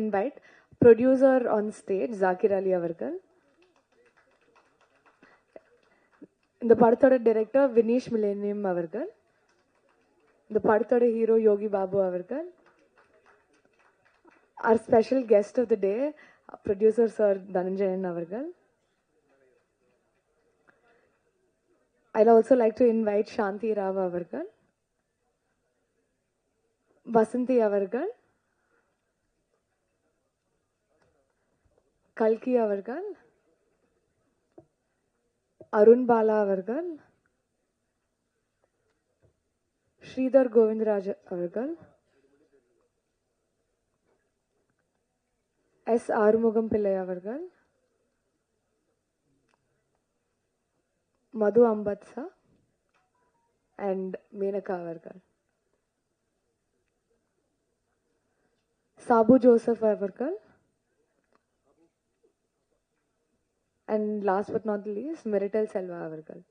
invite producer on stage, Zakir Ali Avargal. இந்த படத்தோட director Vineesh millennium அவர்கள், இந்த படத்தோட ஹீரோ யோகி பாபு அவர்கள், our special guest of the day, producer Sir Dhananjayan அவர்கள். I'd also like to invite Shanti Rao அவர்கள், Vasanthi அவர்கள், கல்கி அவர்கள், அருண் பாலா அவர்கள், ஸ்ரீதர் கோவிந்தராஜ் அவர்கள், எஸ் ஆறுமுகம் பிள்ளை அவர்கள், மது அம்பத்சா and மேனகா அவர்கள், சாபு ஜோசப் அவர்கள், and last but not the least, Merital Selva அவர்கள்.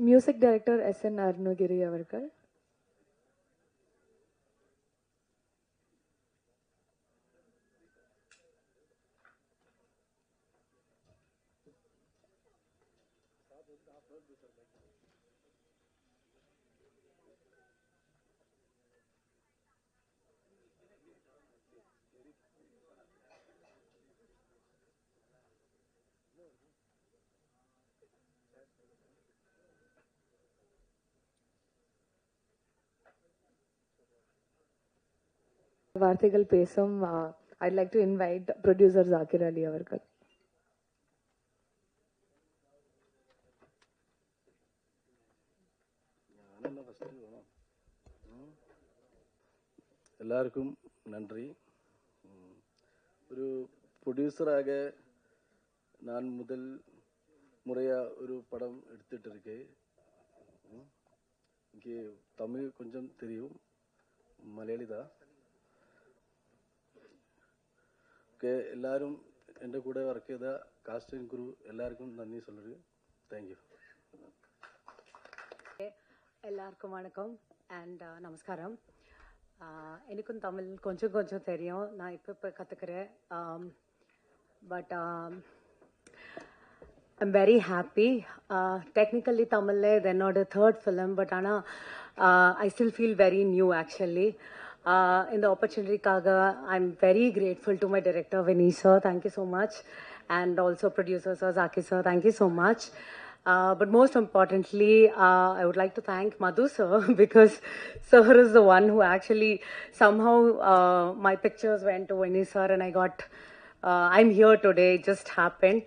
Music director S N. அருணகிரி அவர்கள். வார்த்தைகள் பேசும் I'd like to invite producer Zakir Ali அவர்கள். எல்லாருக்கும் நன்றி. ஒரு ப்ரொடியூசராக நான் முதல் முறையாக ஒரு படம் எடுத்துகிட்டு இருக்கேன். இங்கே தமிழ் கொஞ்சம் தெரியும், மலையாளி தான். ஓகே, எல்லாரும் എൻ്റെ കൂടെ വർക്ക് ചെയ്ത കാസ്റ്റ് ആൻഡ് ക്രൂ എല്ലാവർക്കും നന്ദി சொல்லுறேன். தேங்க்யூ. எல்லாருக்கும் வணக்கம் அண்ட் நமஸ்காரம். எனக்கும் தமிழ் கொஞ்சம் கொஞ்சம் தெரியும், நான் இப்போ கற்றுக்கிறேன். But I'm very happy. Technically தமிழில் இது என்னோட தேர்ட் ஃபிலிம், பட் ஆனால் I still feel very new actually. இந்த ஆப்பர்ச்சுனிட்டிக்காக I'm very grateful to my director Vineesh sir, thank you so much, and also producer sir Zakir sir, thank you so much. But most importantly, I would like to thank Madhu sir because sir is the one who actually somehow my pictures went to Vineesh sir and I got I'm here today. It just happened.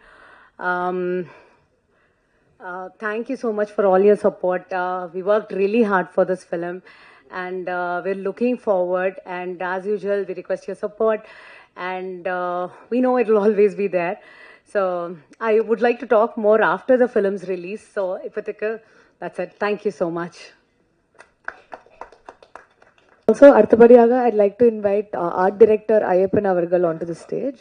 Thank you so much for all your support. We worked really hard for this film and we're looking forward, and as usual we request your support, and we know it will always be there. So I would like to talk more after the film's release. So Ipathika, that's it. Thank you so much. Also அடுத்தபடியாக I'd like to invite art director Ayyappan அவர்கள் onto the stage.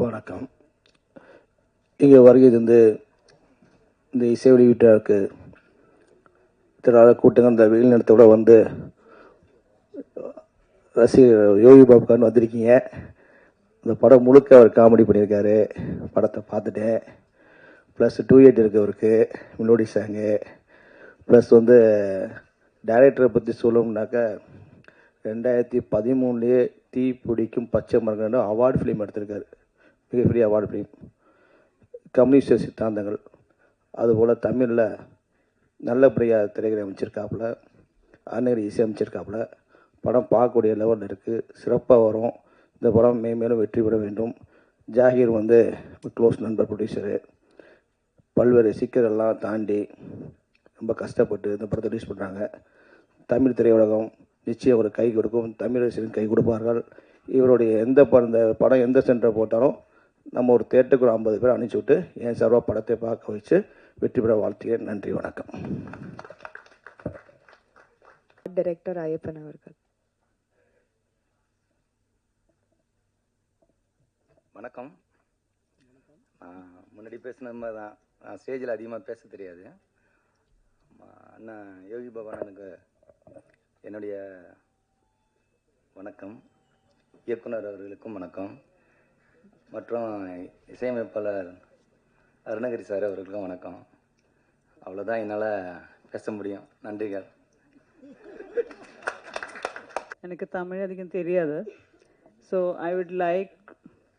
வணக்கம். இங்கே வருகை தந்து இந்த இசை வெளியீட்டாருக்கு திராள கூட்டங்கள் இந்த வெயில் நேரத்தோட வந்து ரசிகர் யோகி பாபுக்கான்னு வந்திருக்கீங்க. இந்த படம் முழுக்க அவர் காமெடி பண்ணியிருக்காரு, படத்தை பார்த்துட்டேன். ப்ளஸ் 2/8 இருக்கவருக்கு மெலோடி சாங்கு, ப்ளஸ் வந்து டைரக்டரை பற்றி சொல்லணும்னாக்கா 2013 தீ பிடிக்கும் பச்சை மரங்கன்னு அவார்டு ஃபிலிம் எடுத்திருக்காரு, மிகப்பெரிய அவார்டு ஃபிலிம். கம்யூனிஸ்ட் சித்தாந்தங்கள், அதுபோல் தமிழில் நல்லபடியாக திரைக்கதை அமைச்சிருக்காப்புல, அருணகிரி இசை அமைச்சிருக்காப்புல. படம் பார்க்கக்கூடிய லெவலில் இருக்குது, சிறப்பாக வரும். இந்த படம் மேலும் வெற்றி பெற வேண்டும். ஜாகிர் வந்து க்ளோஸ் நண்பர் ப்ரொடியூசரு, பல்வேறு சிக்கலெல்லாம் தாண்டி ரொம்ப கஷ்டப்பட்டு இந்த படத்தை ரிலீஸ் பண்ணுறாங்க. தமிழ் திரையுலகம் நிச்சயம் ஒரு கை கொடுக்கும், தமிழ் ரசிகர்கள் கை கொடுப்பார்கள். இவருடைய இந்த படம் எந்த சென்டர் போட்டாலும் நம்ம ஒரு தேட்டருக்கு ஒரு 50 பேர் அனுப்பிச்சி விட்டு என் சார்பாக படத்தை பார்க்க வச்சு வெற்றி பெற வாழ்த்துகிறேன். நன்றி, வணக்கம். டைரக்டர் ஐயப்பன் அவர்கள். வணக்கம். முன்னாடி பேசின மாதிரி தான், நான் ஸ்டேஜில் அதிகமாக பேச தெரியாது. அண்ணா யோகி பாபா அண்ணனுக்கு என்னுடைய வணக்கம். இயக்குனர் அவர்களுக்கும் வணக்கம். மற்றும் இசையமைப்பாளர் அருணகிரி சார் அவர்களுக்கும் வணக்கம். அவ்வளோதான் என்னால் பேச முடியும். நன்றிகள். எனக்கு தமிழ் அதிகம் தெரியாது. So I would like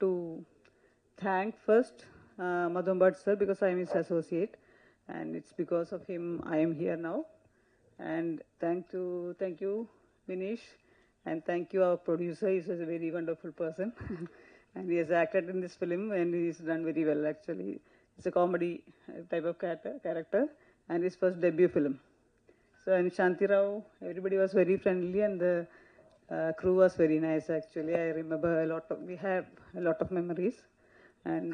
to thank first Madhu Bhatt sir, because I am his associate and it's because of him I am here now. And thank you Vinish, and thank you our producer. He is a very wonderful person and he has acted in this film and he has done very well actually. It's a comedy type of character and his first debut film. So, and Shanti Rao, everybody was very friendly and the crew was very nice actually. I remember we have a lot of memories. And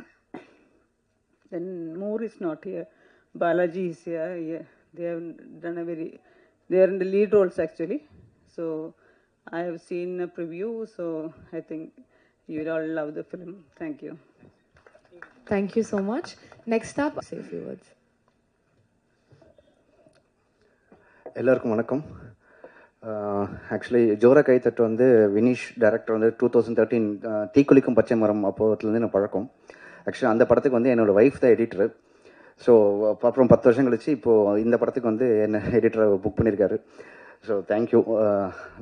then Moore is not here. Balaji is here. Yeah, they have done they are in the lead roles actually. So I have seen a preview, so I think you will all love the film. Thank you. Thank you so much. Next up, say a few words. எல்லாருக்கும் வணக்கம். Actually ஜோரா கைத்தட்டு வந்து Vinish director வந்து 2013 தீக்குளிக்கும் பச்சை மரம் அப்போதுலேருந்து நான் பழக்கம். Actually அந்த படத்துக்கு வந்து என்னோடய ஒய்ஃப் தான் எடிட்டரு. ஸோ அப்புறம் 10 வருஷம் கழிச்சு இப்போது இந்த படத்துக்கு வந்து என்ன எடிட்டரை புக் பண்ணியிருக்காரு. So thank you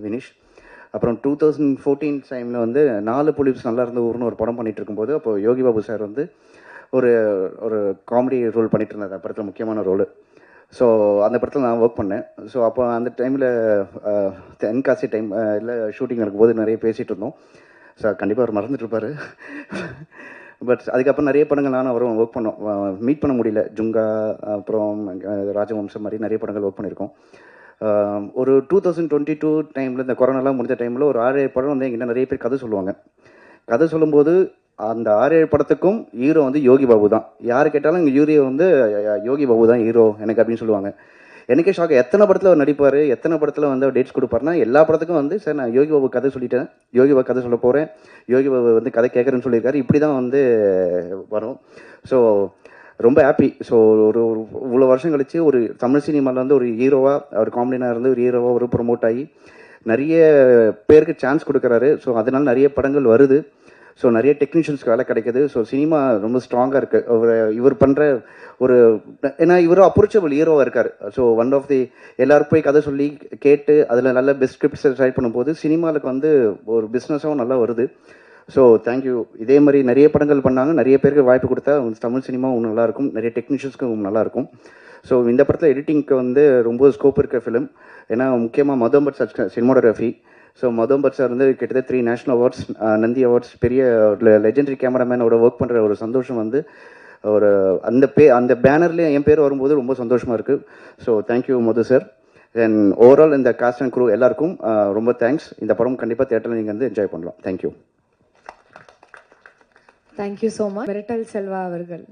Vinish. அப்புறம் 2014 டைமில் வந்து 4 புலிப்ஸ் நல்லா இருந்த ஊர்னு ஒரு படம் பண்ணிகிட்டு இருக்கும்போது அப்போது யோகி பாபு சார் வந்து ஒரு காமெடி ரோல் பண்ணிகிட்டு இருந்தார். அந்த படத்தில் முக்கியமான ரோல். ஸோ அந்த படத்தில் நான் ஒர்க் பண்ணேன். ஸோ அப்போ அந்த டைமில் தென்காசி டைம் இல்லை ஷூட்டிங் நடக்கும்போது நிறைய பேசிகிட்டு இருந்தோம். ஸோ கண்டிப்பாக அவர் மறந்துட்டுருப்பார். பட் அதுக்கப்புறம் நிறைய படங்கள் நானும் அவரும் ஒர்க் பண்ணோம். மீட் பண்ண முடியல. ஜுங்கா அப்புறம் ராஜவம்சம் மாதிரி நிறைய படங்கள் ஒர்க் பண்ணியிருக்கோம். ஒரு 2022 டைமில் இந்த கொரோனாலாம் முடிஞ்ச டைமில் ஒரு 6-7 படம் வந்து எங்கிட்ட நிறைய பேர் கதை சொல்லுவாங்க. கதை சொல்லும்போது அந்த 6-7 படத்துக்கும் ஹீரோ வந்து யோகி பாபு தான். யார் கேட்டாலும் இங்கே யூரியோ வந்து யோகி பாபு தான் ஹீரோ எனக்கு அப்படின்னு சொல்லுவாங்க. எனக்கே ஷாக். எத்தனை படத்தில் அவர் நடிப்பார், எத்தனை படத்தில் வந்து அவர் டேட்ஸ் கொடுப்பாருனா எல்லா படத்துக்கும் வந்து சார் நான் யோகி பாபு கதை சொல்லிட்டேன், யோகி பாபு கதை சொல்ல போகிறேன், யோகி பாபு வந்து கதை கேட்குறேன்னு சொல்லியிருக்காரு. இப்படி தான் வந்து வரும். ஸோ ரொம்ப ஹாப்பி. ஸோ ஒரு இவ்வளோ வருஷம் கழிச்சு ஒரு தமிழ் சினிமாவில் வந்து ஒரு ஹீரோவாக அவர் காமெடினாக இருந்து ஒரு ஹீரோவாக ஒரு ப்ரொமோட் ஆகி நிறைய பேருக்கு சான்ஸ் கொடுக்குறாரு. ஸோ அதனால் நிறைய படங்கள் வருது. ஸோ நிறைய டெக்னீஷியன்ஸ்க்கு வேலை கிடைக்குது. ஸோ சினிமா ரொம்ப ஸ்ட்ராங்காக இருக்குது. இவர் பண்ணுற ஒரு ஏன்னா இவரும் அப்ரோச்சபிள் ஹீரோவாக இருக்கார். ஸோ ஒன் ஆஃப் தி எல்லோரும் போய் கதை சொல்லி கேட்டு அதில் நல்ல பெஸ்ட் ஸ்கிரிப்ட்ஸை ட்ரை பண்ணும்போது சினிமாவுக்கு வந்து ஒரு பிஸ்னஸாகவும் நல்லா வருது. So thank you. இதே மாதிரி நிறைய படங்கள் பண்ணாங்க. நிறைய பேருக்கு வாய்ப்பு கொடுத்தா தமிழ் சினிமாவும் நல்லாயிருக்கும், நிறைய டெக்னீஷியன்ஸ்க்கும் நல்லாயிருக்கும். ஸோ இந்த படத்தில் எடிட்டிங்க்கு வந்து ரொம்ப ஸ்கோப் இருக்க ஃபிலிம். ஏன்னா முக்கியமாக மது பட் சார் சினிமோட்டோகிராஃபி. ஸோ மது பட் சார் வந்து கிட்டத்தட்ட 3 நேஷ்னல் அவார்ட்ஸ், நந்தி அவார்ட்ஸ், பெரிய லெஜெண்டரி கேமராமேனோட ஒர்க் பண்ணுற ஒரு சந்தோஷம் வந்து ஒரு அந்த பேனர்லேயே என் பேர் வரும்போது ரொம்ப சந்தோஷமாக இருக்குது. ஸோ தேங்க்யூ மது சார். தென் ஓவரால் இந்த காஸ்ட் அண்ட் க்ரூ எல்லாருக்கும் ரொம்ப தேங்க்ஸ். இந்த படம் கண்டிப்பாக தியேட்டரில் நீங்கள் வந்து என்ஜாய் பண்ணலாம். தேங்க்யூ. Thank you so much. மிரட்டல் செல்வா அவர்கள்.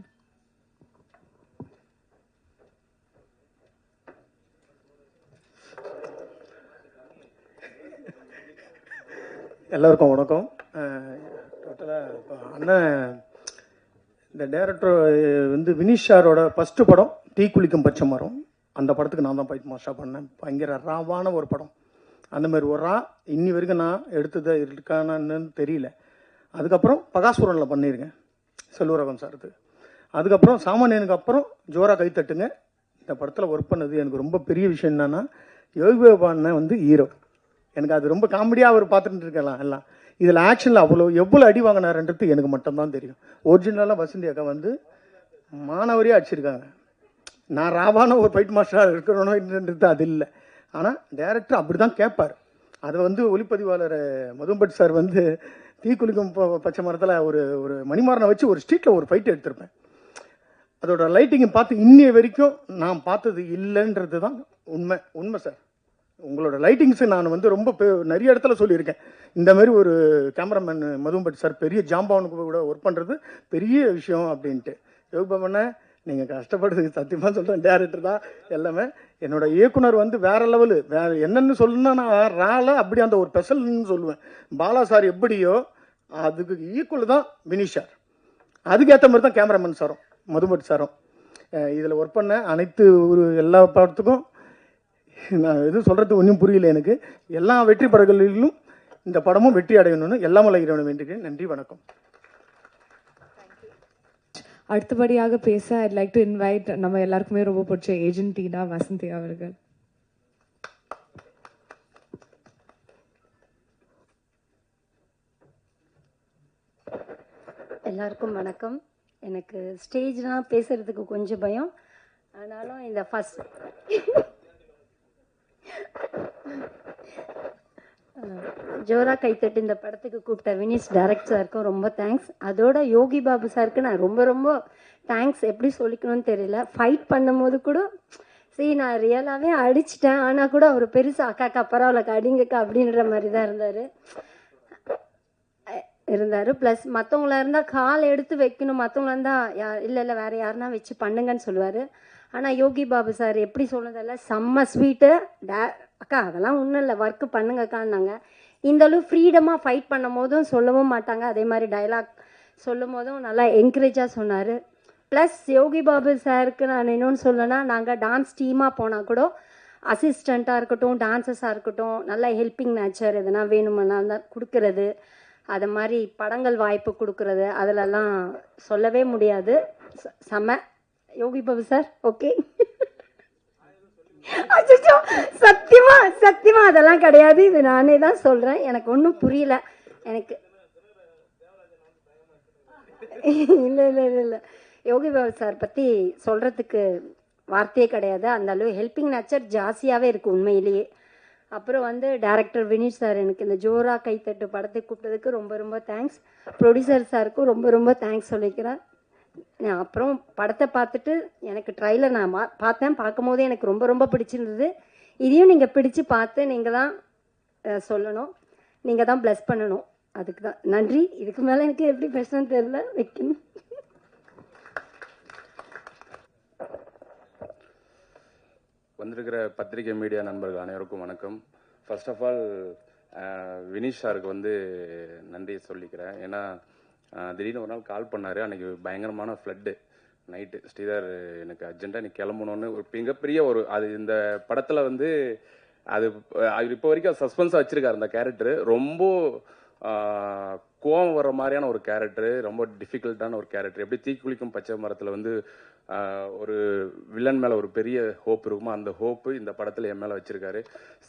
எல்லாருக்கும் வணக்கம். டோட்டலாக இப்போ அண்ணன் இந்த டைரக்டர் வந்து வினிஷ் சாரோட ஃபஸ்ட்டு படம் தீக்குளிக்கும் பச்சை மரம். அந்த படத்துக்கு நான் தான் ஃபைட் மாஸ்டர் பண்ணேன். பயங்கர ராவான ஒரு படம். அந்தமாதிரி ஒரு இன்னி வரைக்கும் நான் எடுத்தது இருக்கானு தெரியல. அதுக்கப்புறம் பகாசுரனில் பண்ணியிருக்கேன் செல்வராகவன் சாருக்கு. அதுக்கப்புறம் சாமானியனுக்கு அப்புறம் ஜோரா கைத்தட்டுங்க. இந்த படத்தில் ஒர்க் பண்ணது எனக்கு ரொம்ப பெரிய விஷயம் என்னன்னா, யோகி பாபா அண்ணன் வந்து ஹீரோ. எனக்கு அது ரொம்ப காமெடியாக அவர் பார்த்துட்டு இருக்கலாம் எல்லாம். இதில் ஆக்ஷனில் எவ்வளோ அடி வாங்கினாருன்றது எனக்கு மட்டும்தான் தெரியும். ஒரிஜினலாக வசந்தி அக்கா வந்து மாணவரையே அடிச்சிருக்காங்க. நான் ராவான ஒரு ஃபைட் மாஸ்டராக இருக்கணும்ன்றது அது இல்லை. ஆனால் டைரக்டர் அப்படி தான் கேட்பார். அதை வந்து ஒளிப்பதிவாளர் மது பட் சார் வந்து தீக்குளிக்கும் பச்சை மரத்தில் ஒரு மணிமாறனை வச்சு ஒரு ஸ்ட்ரீட்டில் ஒரு ஃபைட் எடுத்திருப்பேன். அதோட லைட்டிங்கை பார்த்து இன்னைய வரைக்கும் நான் பார்த்தது இல்லைன்றது தான் உண்மை சார். உங்களோட லைட்டிங்ஸை நான் வந்து ரொம்ப நிறைய இடத்துல சொல்லியிருக்கேன். இந்த மாதிரி ஒரு கேமராமேன் மது பட் சார் பெரிய ஜாம்பவனுக்கு கூட ஒர்க் பண்ணுறது பெரிய விஷயம் அப்படின்ட்டு. யோகி பாபண்ண நீங்கள் கஷ்டப்படுறது சத்தியமாக சொல்கிறேன். டேரக்டர் தான் எல்லாமே. என்னோட இயக்குனர் வந்து வேறு லெவலு. வேறு என்னென்னு சொல்லணுன்னா நான் ரால அப்படி அந்த ஒரு ஸ்பெஷல்னு சொல்லுவேன். பாலா சார் எப்படியோ அதுக்கு ஈக்குவல் தான் வினிஷ் சார். அதுக்கேற்ற மாதிரி தான் கேமராமேன் சாரும் மதுபட் சாரும். இதில் ஒர்க் பண்ண அனைத்து எல்லா படத்துக்கும் நான் எதுவும் சொல்கிறது ஒன்றும் புரியல எனக்கு. எல்லா வெற்றி படங்களிலும் இந்த படமும் வெற்றி அடையணும்னு எல்லாம் இறைவனை வேண்டிக்கிறேன். நன்றி, வணக்கம். அடுத்தபடியாக பேச ஐட் லைக் டு இன்வைட் நம்ம எல்லாருக்குமே ரொம்ப பிடிச்ச ஏஜென்ட் டீனா வசந்தி அவர்கள். எல்லாருக்கும் வணக்கம். எனக்கு ஸ்டேஜ்லாம் பேசுறதுக்கு கொஞ்சம் பயம். ஆனாலும் இந்த ஃபர்ஸ்ட் ஜோரா கைத்தட்டு இந்த படத்துக்கு கூப்பிட்ட வினிஷ் டைரக்டர் சாருக்கும் ரொம்ப தேங்க்ஸ். அதோட யோகி பாபு சாருக்கு நான் ரொம்ப ரொம்ப தேங்க்ஸ். எப்படி சொல்லிக்கணும்னு தெரியல. ஃபைட் பண்ணும்போது கூட சரி நான் ரியலாகவே அடிச்சிட்டேன், ஆனால் கூட அவர் பெருசாக அக்காக்கா பரவாயில்லக்கா அடிங்கக்கா அப்படின்ற மாதிரி தான் இருந்தார். ப்ளஸ் மற்றவங்களா இருந்தால் கால் எடுத்து வைக்கணும், மற்றவங்களா இருந்தால் இல்லை வேறு யாருன்னா வச்சு பண்ணுங்கன்னு சொல்லுவார். ஆனால் யோகி பாபு சார் எப்படி சொன்னதில்ல, செம்ம ஸ்வீட்டு. அக்கா அதெல்லாம் ஒன்றும் இல்லை, ஒர்க்கு பண்ணுங்கக்கான்னாங்க. இந்தளவு ஃப்ரீடமாக ஃபைட் பண்ணும் போதும் சொல்லவும் மாட்டாங்க. அதே மாதிரி டைலாக் சொல்லும் போதும் நல்லா என்கரேஜாக சொன்னார். ப்ளஸ் யோகி பாபு சாருக்கு நான் இன்னொன்று சொல்லணும்னா, நாங்கள் டான்ஸ் டீமாக போனால் கூட அசிஸ்டண்ட்டாக இருக்கட்டும், டான்சஸாக இருக்கட்டும், நல்லா ஹெல்பிங் நேச்சர் எதனா வேணுமென்னா தான் கொடுக்கறது. அது மாதிரி படங்கள் வாய்ப்பு கொடுக்கறது அதிலெல்லாம் சொல்லவே முடியாது. செம்ம யோகி பாபு சார். ஓகே. அச்சோ, சத்தியமா அதெல்லாம் கிடையாது. இது நானே தான் சொல்கிறேன். எனக்கு ஒன்றும் புரியல. எனக்கு இல்லை யோகி பாபு சார் பற்றி சொல்கிறதுக்கு வார்த்தையே கிடையாது. அந்த அளவு ஹெல்பிங் நேச்சர் ஜாஸ்தியாகவே இருக்குது உண்மையிலேயே. அப்புறம் டைரக்டர் வினிஷ் சார் எனக்கு இந்த ஜோரா கைத்தட்டு படத்தை கூப்பிட்டதுக்கு ரொம்ப ரொம்ப தேங்க்ஸ். ப்ரொடியூசர் சாருக்கும் ரொம்ப ரொம்ப தேங்க்ஸ் சொல்லிக்கிறேன். அப்புறம் படத்தை பார்த்துட்டு எனக்கு ட்ரைலர் நான் பார்த்தேன். பார்க்கும் போதே எனக்கு ரொம்ப ரொம்ப பிடிச்சிருந்தது. இதையும் நீங்கள் பிடிச்சு பார்த்து நீங்கள் தான் சொல்லணும், நீங்கள் தான் ப்ளஸ் பண்ணணும். அதுக்கு தான் நன்றி. இதுக்கு மேலே எனக்கு எப்படி பேசணும்னு தெரியல, வைக்கணும். வந்திருக்கிற பத்திரிகை மீடியா நண்பர்கள் அனைவருக்கும் வணக்கம். ஃபர்ஸ்ட் ஆஃப் ஆல் வினிஷ் சாருக்கு நன்றி சொல்லிக்கிறேன். ஏன்னா திடீர்னு ஒரு நாள் கால் பண்ணார். அன்றைக்கி பயங்கரமான ஃப்ளட்டு நைட்டு. ஸ்ரீதர் எனக்கு அர்ஜென்ட்டாக நீ கிளம்பணுன்னு ஒரு மிகப்பெரிய அது இந்த படத்தில் அது இப்போ வரைக்கும் சஸ்பென்ஸாக வச்சுருக்காரு. அந்த கேரக்டரு ரொம்ப கோவம் வர்ற மாதிரியான ஒரு கேரக்டரு, ரொம்ப டிஃபிகல்ட்டான ஒரு கேரக்டர். எப்படி தீக்குளிக்கும் பச்சை மரத்தில் ஒரு வில்லன் மேலே ஒரு பெரிய ஹோப் இருக்குமோ, அந்த ஹோப்பு இந்த படத்தில் என் மேலே வச்சுருக்காரு.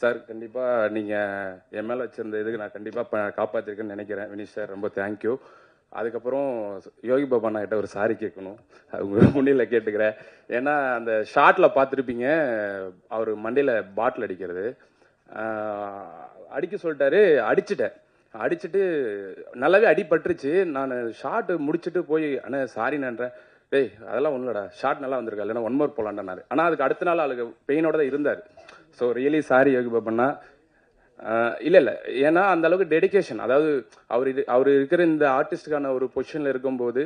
சார் கண்டிப்பாக நீங்கள் என் மேலே வச்சுருந்த இதுக்கு நான் கண்டிப்பாக காப்பாற்றிருக்கேன்னு நினைக்கிறேன். வினிஷ் சார் ரொம்ப தேங்க்யூ. அதுக்கப்புறம் யோகி பாபா கிட்ட ஒரு சாரி கேட்கணும், அவங்க முன்னில் கேட்டுக்கிறேன். ஏன்னா அந்த ஷார்ட்டில் பார்த்துருப்பீங்க, அவர் மண்டையில் பாட்டில் அடிக்கிறது அடிக்க சொல்லிட்டாரு. அடிச்சுட்டு நல்லாவே அடிபட்டுருச்சு. நான் ஷார்ட் முடிச்சுட்டு போய் அண்ணா சாரின்றேன். டேய் அதெல்லாம் ஒன்றும்லடா, ஷார்ட் நல்லா வந்திருக்கா, இல்லைன்னா 1 மோர் போகலான்டாரு. ஆனால் அதுக்கு அடுத்த நாள் அவளுக்கு பெயினோட தான் இருந்தார். ஸோ ரியலி சாரி யோகி பாபண்ணா. இல்லை ஏன்னா அந்த அளவுக்கு டெடிக்கேஷன். அதாவது அவர் இருக்கிற இந்த ஆர்டிஸ்டுக்கான ஒரு பொசிஷனில் இருக்கும்போது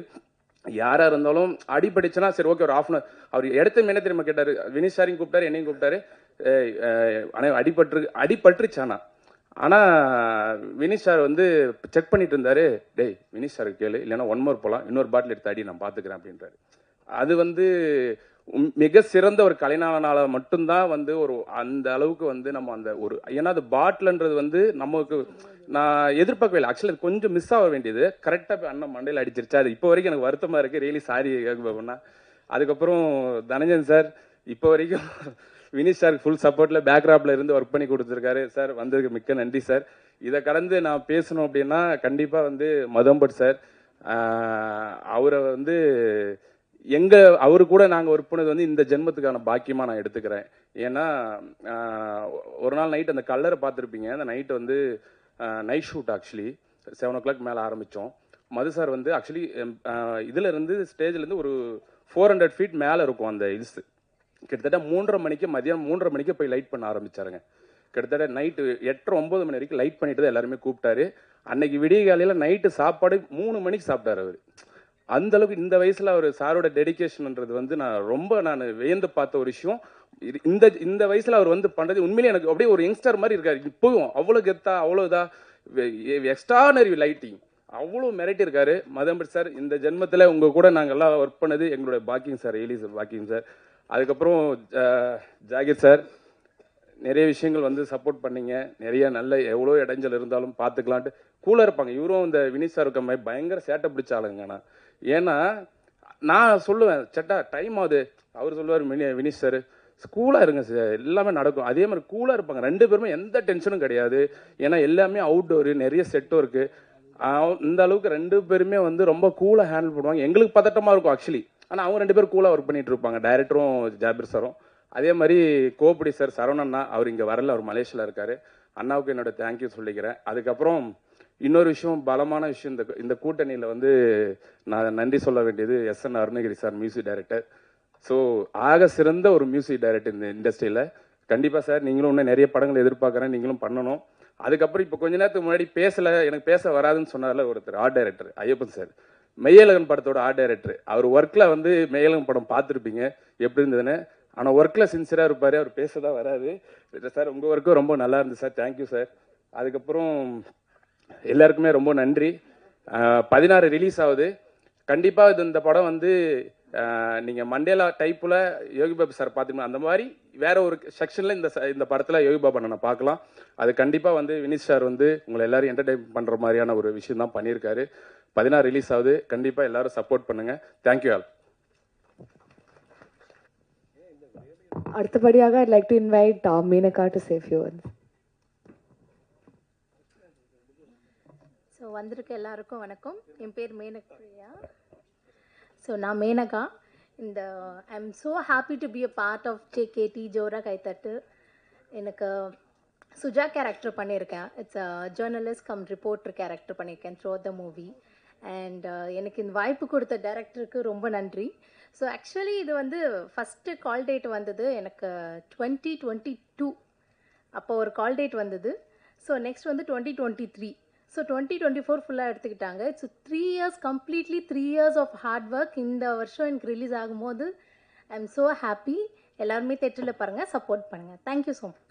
யாராக இருந்தாலும் அடிபடிச்சுன்னா சரி ஓகே ஒரு ½ அவர் எடுத்து என்ன தெரியுமா கேட்டார். வினிஷ் சாரையும் கூப்பிட்டாரு, என்னையும் கூப்பிட்டாரு. ஆனால் அடிபட்டுருச்சானா. ஆனால் வினிஷ் சார் செக் பண்ணிட்டு இருந்தாரு. டேய் வினிஷ் சார் கேளு, இல்லைன்னா 1 மோர் போகலாம், இன்னொரு பாட்டில் எடுத்து அடி, நான் பார்த்துக்கிறேன் அப்படின்றாரு. அது மிக சிறந்த ஒரு கலைஞனால மட்டும்தான் ஒரு அந்த அளவுக்கு நம்ம அந்த ஒரு ஏன்னா அது பாட்டில்ன்றது நமக்கு நான் எதிர்பார்க்கவே இல்லை. ஆக்சுவலி அது கொஞ்சம் மிஸ் ஆக வேண்டியது கரெக்டாக அண்ணன் மண்டையில் அடிச்சிருச்சா. அது இப்போ வரைக்கும் எனக்கு வருத்தமாக இருக்குது. ரியலி சாரி யோகிபாபண்ணா. அதுக்கப்புறம் தனஞ்சன் சார் இப்போ வரைக்கும் வினிஷ் சாருக்கு ஃபுல் சப்போர்ட்டில் பேக்ராப்பில் இருந்து ஒர்க் பண்ணி கொடுத்துருக்காரு. சார் வந்ததுக்கு மிக்க நன்றி சார். இதை கடந்து நான் பேசணும் அப்படின்னா கண்டிப்பாக மதம்பட் சார், அவரை அவரு கூட நாங்கள் ஒர்க் பண்ணது இந்த ஜென்மத்துக்கான பாக்கியமாக நான் எடுத்துக்கிறேன். ஏன்னா ஒரு நாள் நைட் அந்த கல்லரை பார்த்துருப்பீங்க. அந்த night night shoot actually 7 o'clock மேலே ஆரம்பித்தோம். மது சார் ஆக்சுவலி இதிலேருந்து ஸ்டேஜ்லேருந்து ஒரு 400 feet மேலே இருக்கும் அந்த ஹில்ஸு. கிட்டத்தட்ட 3:30 மணிக்கு மதியம் 3:30 மணிக்கு போய் லைட் பண்ண ஆரம்பிச்சாருங்க. கிட்டத்தட்ட நைட்டு 8-9 மணி வரைக்கும் லைட் பண்ணிட்டு தான் எல்லாருமே கூப்பிட்டாரு. அன்னைக்கு விடிய காலையில் நைட்டு சாப்பாடு 3 மணிக்கு சாப்பிட்டாரு அவர். அந்த அளவுக்கு இந்த வயசுல அவர் சாரோட டெடிக்கேஷன்ன்றது நான் வியந்து பார்த்த ஒரு விஷயம். இந்த வயசுல அவர் பண்றது உண்மையிலே எனக்கு அப்படியே ஒரு யங்ஸ்டர் மாதிரி இருக்காரு. இப்போவும் அவ்வளோ கெத்தா, அவ்வளோ இதா, எக்ஸ்ட்ரானரி லைட்டிங். அவ்வளோ மிரட்டியிருக்காரு. மதம்பட் சார் இந்த ஜென்மத்தில் உங்கள் கூட நாங்கள் எல்லாம் ஒர்க் பண்ணது எங்களுடைய பாக்கியம் சார், எலிஸ் பாக்கியம் சார். அதுக்கப்புறம் ஜாகிர் சார் நிறைய விஷயங்கள் வந்து சப்போர்ட் பண்ணீங்க. நிறைய நல்ல எவ்வளோ இடைஞ்சல் இருந்தாலும் பார்த்துக்கலான்ட்டு கூலாக இருப்பாங்க. இவரும் இந்த வினிஷ் சார் இருக்க மாதிரி பயங்கர சேட்டை பிடிச்ச ஆளுங்கண்ணா. ஏன்னா நான் சொல்லுவேன் சட்டா டைம் ஆகுது, அவர் சொல்லுவார் வினிஷ் சார் கூலாக இருங்க சார், எல்லாமே நடக்கும். அதே மாதிரி கூலாக இருப்பாங்க. 2 பேருமே எந்த டென்ஷனும் கிடையாது. ஏன்னா எல்லாமே அவுட்டோரு, நிறைய செட்டும் இருக்குது. இந்த அளவுக்கு 2 பேருமே வந்து ரொம்ப கூலாக ஹேண்டில் பண்ணுவாங்க. எங்களுக்கு பதட்டமாக இருக்கும் ஆக்சுவலி, ஆனால் அவங்க 2 பேரும் கூலாக ஒர்க் பண்ணிட்டு இருப்பாங்க, டைரக்டரும் ஜாபிர் சாரும். அதே மாதிரி கோபடி சார் சரவணண்ணா, அவர் இங்கே வரல, அவர் மலேசியாவில் இருக்கார். அண்ணாவுக்கு என்னோட தேங்க்யூ சொல்லிக்கிறேன். அதுக்கப்புறம் இன்னொரு விஷயம், பலமான விஷயம், இந்த கூட்டணியில் வந்து நான் நன்றி சொல்ல வேண்டியது SN Arunagiri sir, music director. So ஆக சிறந்த ஒரு மியூசிக் டைரக்டர் இந்த இண்டஸ்ட்ரியில். கண்டிப்பாக சார் நீங்களும் இன்னும் நிறைய படங்கள் எதிர்பார்க்குறேன், நீங்களும் பண்ணணும். அதுக்கப்புறம் இப்போ கொஞ்ச நேரத்துக்கு முன்னாடி எனக்கு பேச வராதுன்னு சொன்னார்ல ஒருத்தர், art director Ayyappan sir, Meiyazhagan படத்தோட ஆர்ட் டைரக்டர். அவர் ஒர்க்கில் வந்து மெய்யழகன் படம் பார்த்துருப்பீங்க எப்படி இருந்ததுன்னு. ஆனால் ஒர்க்கில் சின்சியராக இருப்பார், அவர் பேச தான் வராது. சார் உங்கள் ஒர்க்கும் ரொம்ப நல்லா இருந்துச்சு சார், தேங்க்யூ சார். அதுக்கப்புறம் எல்லாருக்குமே ரொம்ப நன்றி. 16 ரிலீஸ் ஆகுது. கண்டிப்பாக இந்த படம் வந்து நீங்கள் மண்டேலா டைப்பில் யோகி பாபு சார் பார்த்தீங்கன்னா அந்த மாதிரி வேற ஒரு செக்ஷனில் இந்த படத்தில் யோகி பாபு அண்ணனை பார்க்கலாம். அது கண்டிப்பாக வந்து வினிஷ் சார் வந்து உங்களை எல்லாரும் என்டர்டைன் பண்ணுற மாதிரியான ஒரு விஷயம் தான் பண்ணியிருக்காரு. 16 ரிலீஸ் ஆகுது. கண்டிப்பாக எல்லாரும் சப்போர்ட் பண்ணுங்கள். Thank you all. அடுத்தபடியாக I'd like to invite Meenaka to say a few words. So வந்திருக்க எல்லாருக்கும் வணக்கம். என் பேர் மேனகா. ஸோ நான் Menaka. I am so happy to be a part of JKT ஜோரா கைத்தட்டு. எனக்கு சுஜா கேரக்டர் பண்ணியிருக்கேன். It's a journalist cum reporter character பண்ணியிருக்கேன் த்ரூ த மூவி. அண்ட் எனக்கு இந்த வாய்ப்பு கொடுத்த டைரக்டருக்கு ரொம்ப நன்றி. ஸோ ஆக்சுவலி இது வந்து ஃபஸ்ட்டு கால் டேட் வந்தது எனக்கு 2022 அப்போ ஒரு கால் டேட் வந்தது. ஸோ நெக்ஸ்ட் வந்து 2023. ஸோ 2024 ஃபுல்லாக எடுத்துக்கிட்டாங்க. It's 3 years completely 3 years of hard work. இந்த வருஷம் எனக்கு ரிலீஸ் ஆகும்போது ஐ எம் ஸோ ஹாப்பி. எல்லாருமே தேட்டரில் பாருங்கள், சப்போர்ட் பண்ணுங்கள். Thank you so much.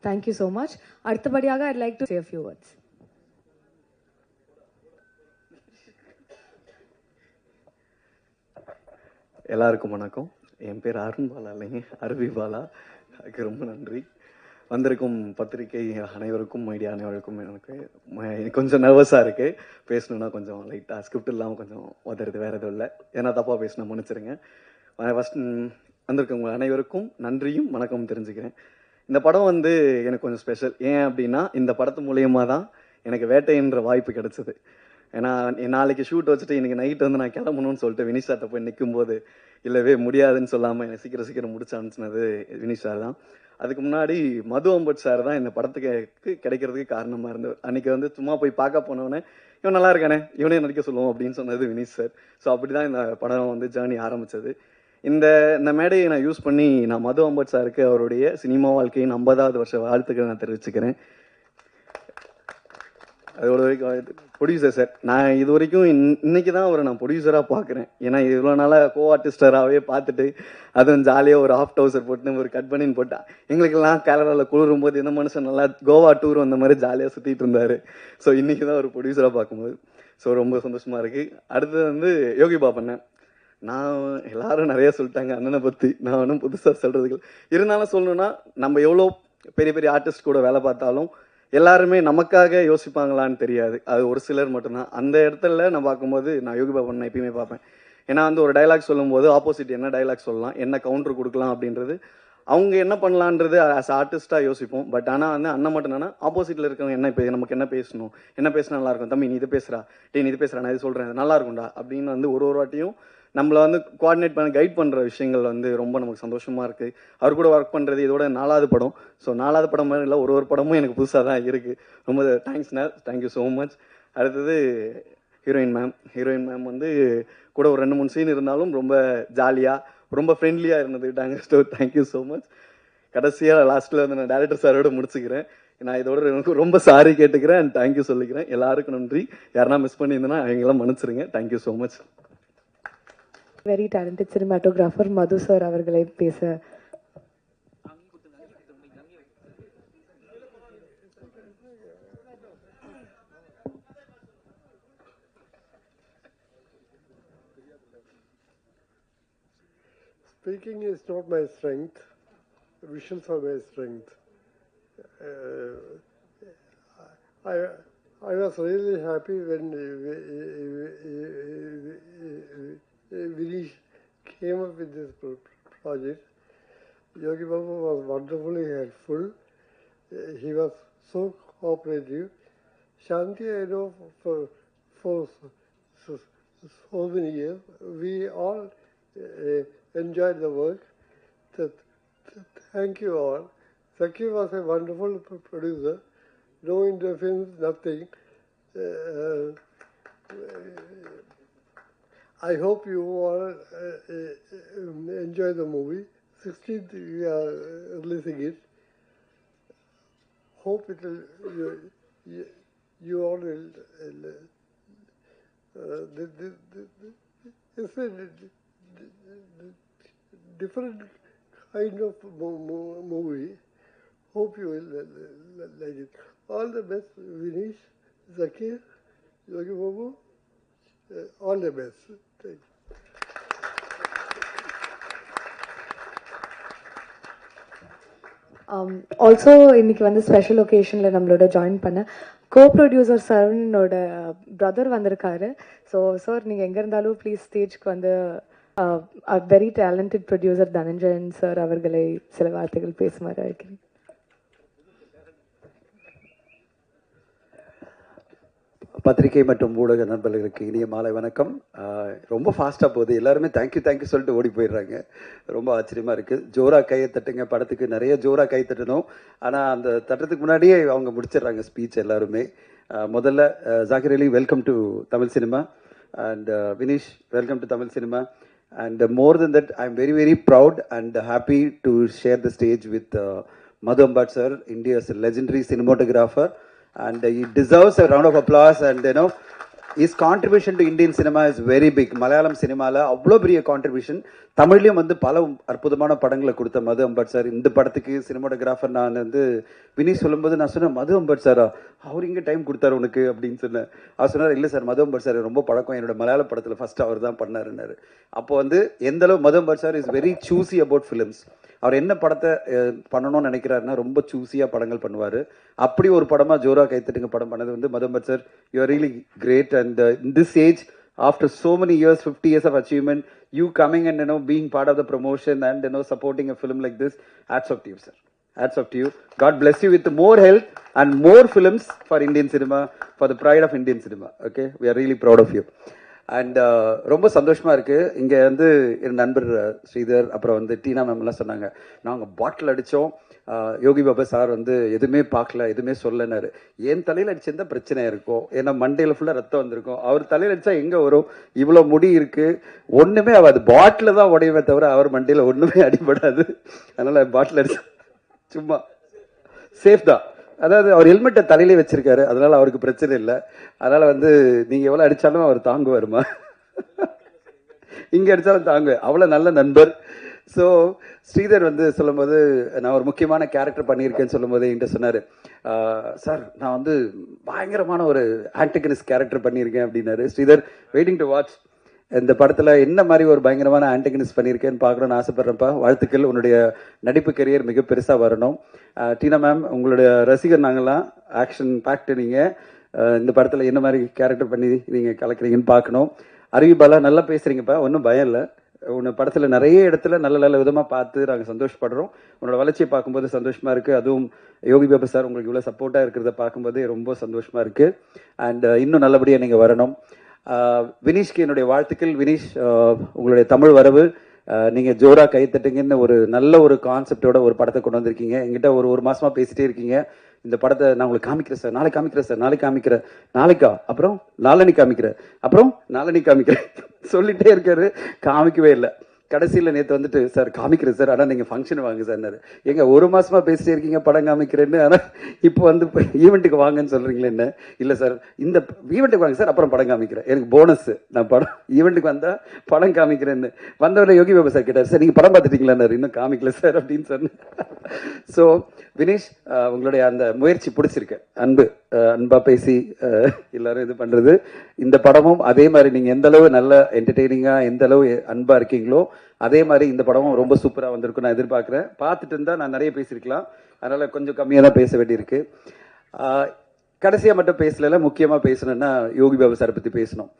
Thank you so much. அடுத்தபடியாக I'd like to say a few words. எல்லாருக்கும் வணக்கம். என் பேர் அருண் பாலா இல்லைங்க, அருவி பாலா. அதுக்கு ரொம்ப நன்றி. வந்திருக்கும் பத்திரிகை அனைவருக்கும், மீடியா அனைவருக்கும். எனக்கு கொஞ்சம் நர்வஸாக இருக்குது, பேசணுன்னா கொஞ்சம் லைட்டாக ஸ்கிரிப்ட் இல்லாமல் கொஞ்சம் உதறது, வேறு எதுவும் இல்லை. ஏன்னா தப்பாக பேசினா மன்னிச்சிருங்க. ஃபஸ்ட் வந்திருக்கவங்க அனைவருக்கும் நன்றியும் வணக்கம் தெரிஞ்சுக்கிறேன். இந்த படம் வந்து எனக்கு கொஞ்சம் ஸ்பெஷல். ஏன் அப்படின்னா இந்த படத்து மூலியமாக தான் எனக்கு வேட்டைன்ற வாய்ப்பு கிடச்சிது. ஏன்னா நாளைக்கு ஷூட் வச்சுட்டு இன்றைக்கி நைட் வந்து நான் கிளம்பணும்னு சொல்லிட்டு வினிஷ் சார்ட்ட போய் நிற்கும்போது இல்லவே முடியாதுன்னு சொல்லாமல் என்னை சீக்கிரம் முடிச்சு அனுப்பிச்சினது வினிஷ் சார் தான். அதுக்கு முன்னாடி மது அம்பட் சார் தான் இந்த படத்துக்கு கிடைக்கிறதுக்கு காரணமாக இருந்தது. அன்றைக்கி வந்து சும்மா போய் பார்க்க போனவொடனே இவன் நல்லா இருக்கானே, இவனே நடிக்க சொல்லுவோம் அப்படின்னு சொன்னது வினிஷ் சார். ஸோ அப்படி தான் இந்த படம் வந்து ஜேர்னி ஆரம்பித்தது. இந்த மேடையை நான் யூஸ் பண்ணி நான் மது அம்பட் சாருக்கு அவருடைய சினிமா வாழ்க்கையின் 50வது வருஷ வாழ்த்துக்களை நான் தெரிவிச்சுக்கிறேன். அதோட ப்ரொடியூசர் சார், நான் இது வரைக்கும் இன்னைக்கு தான் அவரை நான் ப்ரொடியூசராக பார்க்குறேன். ஏன்னா இவ்வளோ நாளாக கோ ஆர்டிஸ்டராகவே பார்த்துட்டு அதுவும் ஜாலியாக ஒரு ஹாஃப் டவுசர் போட்டு ஒரு கட் பண்ணின்னு போட்டா எங்களுக்கெல்லாம் கேரளாவில் குளிரும் போது இந்த மனுஷன் நல்லா கோவா டூர் வந்த மாதிரி ஜாலியாக சுற்றிட்டு இருந்தார். ஸோ இன்றைக்கி தான் ஒரு ப்ரொடியூசராக பார்க்கும்போது ஸோ ரொம்ப சந்தோஷமாக இருக்குது. அடுத்தது வந்து யோகி பாபண்ணன். நான் எல்லாரும் நிறைய சொல்லிட்டாங்க அண்ணனை பற்றி, நான் ஒன்றும் புதுசாக சொல்கிறதுக்கு இருந்தாலும் சொல்லணுன்னா, நம்ம எவ்வளோ பெரிய பெரிய ஆர்டிஸ்ட் கூட வேலை பார்த்தாலும் எல்லாருமே நமக்காக யோசிப்பாங்களான்னு தெரியாது. அது ஒரு சிலர் மட்டும்தான். அந்த இடத்துல நான் பார்க்கும்போது நான் யோகி பாபன் நான் எப்பயுமே பார்ப்பேன். ஏன்னா வந்து ஒரு டைலாக் சொல்லும்போது ஆப்போசிட் என்ன டைலாக் சொல்லலாம், என்ன கவுண்டர் கொடுக்கலாம் அப்படின்றது அவங்க என்ன பண்ணலான்றது ஆஸ் ஆர்டிஸ்டாக யோசிப்போம். பட் ஆனால் வந்து அண்ணன் மட்டும் என்னன்னா ஆப்போசிட்டில் இருக்கவங்க என்ன நமக்கு என்ன பேசணும், என்ன பேசினா நல்லாயிருக்கும், தம்பி நீ இது பேசுகிறா, நீ இது பேசுகிறா, நான் இது சொல்கிறேன், நல்லா இருக்கும்டா அப்படின்னு வந்து ஒரு வாட்டியும் நம்மளை வந்து கோஆர்டினேட் பண்ண கைட் பண்ணுற விஷயங்கள் வந்து ரொம்ப நமக்கு சந்தோஷமாக இருக்குது. அவர் கூட ஒர்க் பண்ணுறது இதோட 4வது படம். ஸோ 4வது படம் மாதிரி இல்லை, ஒரு படமும் எனக்கு புதுசாக தான் இருக்குது. ரொம்ப தேங்க்ஸ்ண்ணா, தேங்க்யூ ஸோ மச். அடுத்தது ஹீரோயின் மேம் வந்து கூட ஒரு 2-3 சீன் இருந்தாலும் ரொம்ப ஜாலியாக ரொம்ப ஃப்ரெண்ட்லியாக இருந்துக்கிட்டாங்க. So thank you so much. கடைசியாக லாஸ்ட்டில் வந்து நான் டேரக்டர் சாரோட முடிச்சுக்கிறேன். நான் இதோட எனக்கு ரொம்ப சாரி கேட்டுக்கிறேன் அண்ட் தேங்க்யூ சொல்லிக்கிறேன். எல்லாருக்கும் நன்றி. யாருன்னா மிஸ் பண்ணியிருந்தேன்னா அவங்களாம் மன்னிச்சிருங்க. Thank you so much. Very talented cinematographer Madhu sir அவர்களை பேச speaking is not my strength. Visuals are my strength. I was really happy when Vinish came up with this project. Yogi Babu was wonderfully helpful. He was so cooperative. Shanti, I know for so many years, we all enjoyed the work. Thank you all. Saki was a wonderful producer. No interference, nothing. I hope you all enjoy the movie. 16th we are releasing it. Hope it will, you all will. It's a different kind of movie. Hope you will like it. All the best, Vinish, Zakir, Yogi Babu. All the best. Thank you. Also இன்னைக்கு வந்து special ஒகேஷனில் நம்மளோட join பண்ண கோ producer சரவணனோட brother வந்திருக்காரு. So sir நீங்கள் எங்கே இருந்தாலும் please ஸ்டேஜ்க்கு வந்து very talented producer Dhananjayan sir அவர்களை சில வார்த்தைகள் பேசுமாறு அழைக்கிறேன். பத்திரிகை மற்றும் ஊடக நண்பர்களுக்கு இனிய மாலை வணக்கம். ரொம்ப ஃபாஸ்ட்டாக போகுது, எல்லாருமே தேங்க்யூ சொல்லிட்டு ஓடி போயிடுறாங்க. ரொம்ப ஆச்சரியமாக இருக்குது. ஜோரா கையை தட்டுங்க படத்துக்கு நிறைய ஜோரா கை தட்டணும், ஆனால் அந்த தட்டுறதுக்கு முன்னாடியே அவங்க முடிச்சிடுறாங்க ஸ்பீச் எல்லாருமே. முதல்ல Zakir Ali, welcome to Tamil cinema, and Vinish, welcome to Tamil cinema. And more than that, I'm very, very proud and happy to share the stage with Madhu Ambat sir, India's legendary cinematographer. And he deserves a round of applause. And you know, his contribution to Indian cinema is very big. Malayalam cinema la avlo periya contribution. தமிழ்லையும் வந்து பல அற்புதமான படங்களை கொடுத்த மது Ambat sir. இந்த படத்துக்கு cinematographer நான் வந்து வினிஷ் சொல்லும்போது நான் சொன்னேன், மது அம்பட் சாரா, அவர் இங்கே டைம் கொடுத்தாரு உனக்கு அப்படின்னு சொன்னேன். அவர் சொன்னார், இல்லை சார், மது அம்பட் சார் ரொம்ப பழக்கம், என்னோட மலையாள படத்தில் ஃபர்ஸ்ட் அவர் தான் பண்ணாருன்னாரு. அப்போ வந்து எந்த அளவு Madhu Ambat sir is very choosy about films. அவர் என்ன படத்தை பண்ணணும்னு நினைக்கிறாருன்னா ரொம்ப சூஸியாக படங்கள் பண்ணுவார். அப்படி ஒரு படமாக ஜோரா கைத்தட்டுங்க படம் பண்ணது வந்து Madhu Ambat sir. You are really great. And in this age, after so many years, 50 years of achievement, you coming and being part of the promotion and supporting a film like this, hats off to you, sir. Hats off to you. God bless you with more health and more films for Indian cinema, for the pride of Indian cinema. Okay, we are really proud of you. And ரொம்ப சந்தோஷமாக இருக்குது. இங்கே வந்து என் நண்பர் ஸ்ரீதர், அப்புறம் வந்து டீனா ma'am எல்லாம் சொன்னாங்க, நாங்கள் பாட்டில் அடித்தோம், யோகி பாபா சார் வந்து எதுவுமே பார்க்கல, எதுவுமே சொல்லனாரு. என் தலையில் அடிச்சிருந்தா பிரச்சனையாக இருக்கும், ஏன்னா மண்டையில் ஃபுல்லாக ரத்தம் வந்திருக்கும். அவர் தலையில் அடித்தா எங்கே வரும்? இவ்வளோ முடி இருக்குது, ஒன்றுமே ஆகாது. பாட்டில் தான் உடையவே தவிர அவர் மண்டையில் ஒன்றுமே அடிபடாது. அதனால் பாட்டில் அடிச்சா சும்மா சேஃப் தான். அதாவது அவர் ஹெல்மெட்டை தலையிலே வச்சிருக்காரு, அதனால அவருக்கு பிரச்சனை இல்லை. அதனால வந்து நீங்கள் எவ்வளோ அடித்தாலும் அவர் தாங்குவாருமா, இங்கே அடித்தாலும் தாங்குவேன், அவ்வளோ நல்ல நண்பர். ஸோ ஸ்ரீதர் வந்து சொல்லும்போது, நான் ஒரு முக்கியமான கேரக்டர் பண்ணியிருக்கேன்னு சொல்லும்போது என்கிட்ட சொன்னார், சார் நான் வந்து பயங்கரமான ஒரு ஆன்டகனிஸ்ட் கேரக்டர் பண்ணியிருக்கேன் அப்படின்னாரு. Sridhar, waiting to watch. இந்த படத்தில் என்ன மாதிரி ஒரு பயங்கரமான ஆன்டகனிஸ்ட் பண்ணியிருக்கேன்னு பார்க்கணுன்னு ஆசைப்பட்றேன்ப்பா. வாழ்த்துக்கள், உன்னுடைய நடிப்பு கரியர் மிக பெருசாக வரணும். டீனா மேம், உங்களுடைய ரசிகர் நாங்கள்லாம். ஆக்ஷன் பேக்டு நீங்கள். இந்த படத்தில் என்ன மாதிரி கேரக்டர் பண்ணி நீங்கள் கலக்குறீங்கன்னு பார்க்கணும். அருவி பாலா, நல்லா பேசுகிறீங்கப்பா, ஒன்றும் பயம் இல்லை. உன்னை படத்தில் நிறைய இடத்துல நல்ல நல்ல விதமாக பார்த்து நாங்கள் சந்தோஷப்படுறோம். உன்னோட வளர்ச்சியை பார்க்கும்போது சந்தோஷமாக இருக்குது. அதுவும் யோகி பாபா சார் உங்களுக்கு இவ்வளோ சப்போர்ட்டாக இருக்கிறத பார்க்கும்போது ரொம்ப சந்தோஷமாக இருக்குது. அண்ட் இன்னும் நல்லபடியாக நீங்கள் வரணும். வினிஷ்க்கு என்னுடைய வாழ்த்துக்கள். வினிஷ், உங்களுடைய தமிழ் வரவு, நீங்கள் ஜோரா கை தட்டுங்கன்னு ஒரு நல்ல ஒரு கான்செப்டோட ஒரு படத்தை கொண்டு வந்திருக்கீங்க. எங்கிட்ட ஒரு மாசமா பேசிட்டே இருக்கீங்க, இந்த படத்தை நான் உங்களுக்கு காமிக்கிறேன் சார், நாளைக்கு காமிக்கிறேன் சார், நாளைக்கு காமிக்கிறேன், நாளைக்கா, அப்புறம் நாளன்னைக்கு காமிக்கிறேன், அப்புறம் நாளன்னைக்கு காமிக்கிறேன் சொல்லிட்டே இருக்காரு, காமிக்கவே இல்லை. கடைசியில் நேற்று வந்துட்டு, சார் காமிக்கிறேன் சார், ஆனால் நீங்கள் ஃபங்க்ஷன் வாங்க சார்னாரு. எங்க ஒரு மாசமா பேசிட்டே இருக்கீங்க படம் காமிக்கிறேன்னு, ஆனால் இப்போ வந்து ஈவெண்ட்டுக்கு வாங்கன்னு சொல்றீங்களே என்ன? இல்லை சார், இந்த ஈவெண்ட்டுக்கு வாங்க சார், அப்புறம் படம் காமிக்கிறேன், எனக்கு போனஸ், நான் படம் ஈவெண்ட்டுக்கு வந்தால் படம் காமிக்கிறேன்னு. வந்தவரை யோகி பாபா சார் கேட்டார், சார் நீங்கள் படம் பார்த்துட்டீங்களான்னாரு. இன்னும் காமிக்கல சார் அப்படின்னு சொன்னேன். ஸோ வினிஷ், உங்களுடைய அந்த முயற்சி பிடிச்சிருக்கு, அன்பு அன்பாக பேசி எல்லாரும் இது பண்ணுறது. இந்த படமும் அதே மாதிரி நீங்கள் எந்த அளவு நல்ல என்டர்டெய்னிங்காக எந்த அளவு அன்பாக இருக்கீங்களோ அதே மாதிரி இந்த படமும் ரொம்ப சூப்பராக வந்திருக்கும் நான் எதிர்பார்க்குறேன். பார்த்துட்டு இருந்தால் நான் நிறைய பேசியிருக்கலாம், அதனால் கொஞ்சம் கம்மியாக தான் பேச வேண்டியிருக்கு. கடைசியாக மட்டும் பேசல, முக்கியமாக பேசணுன்னா யோகி பாபு சாரை பற்றி பேசணும்.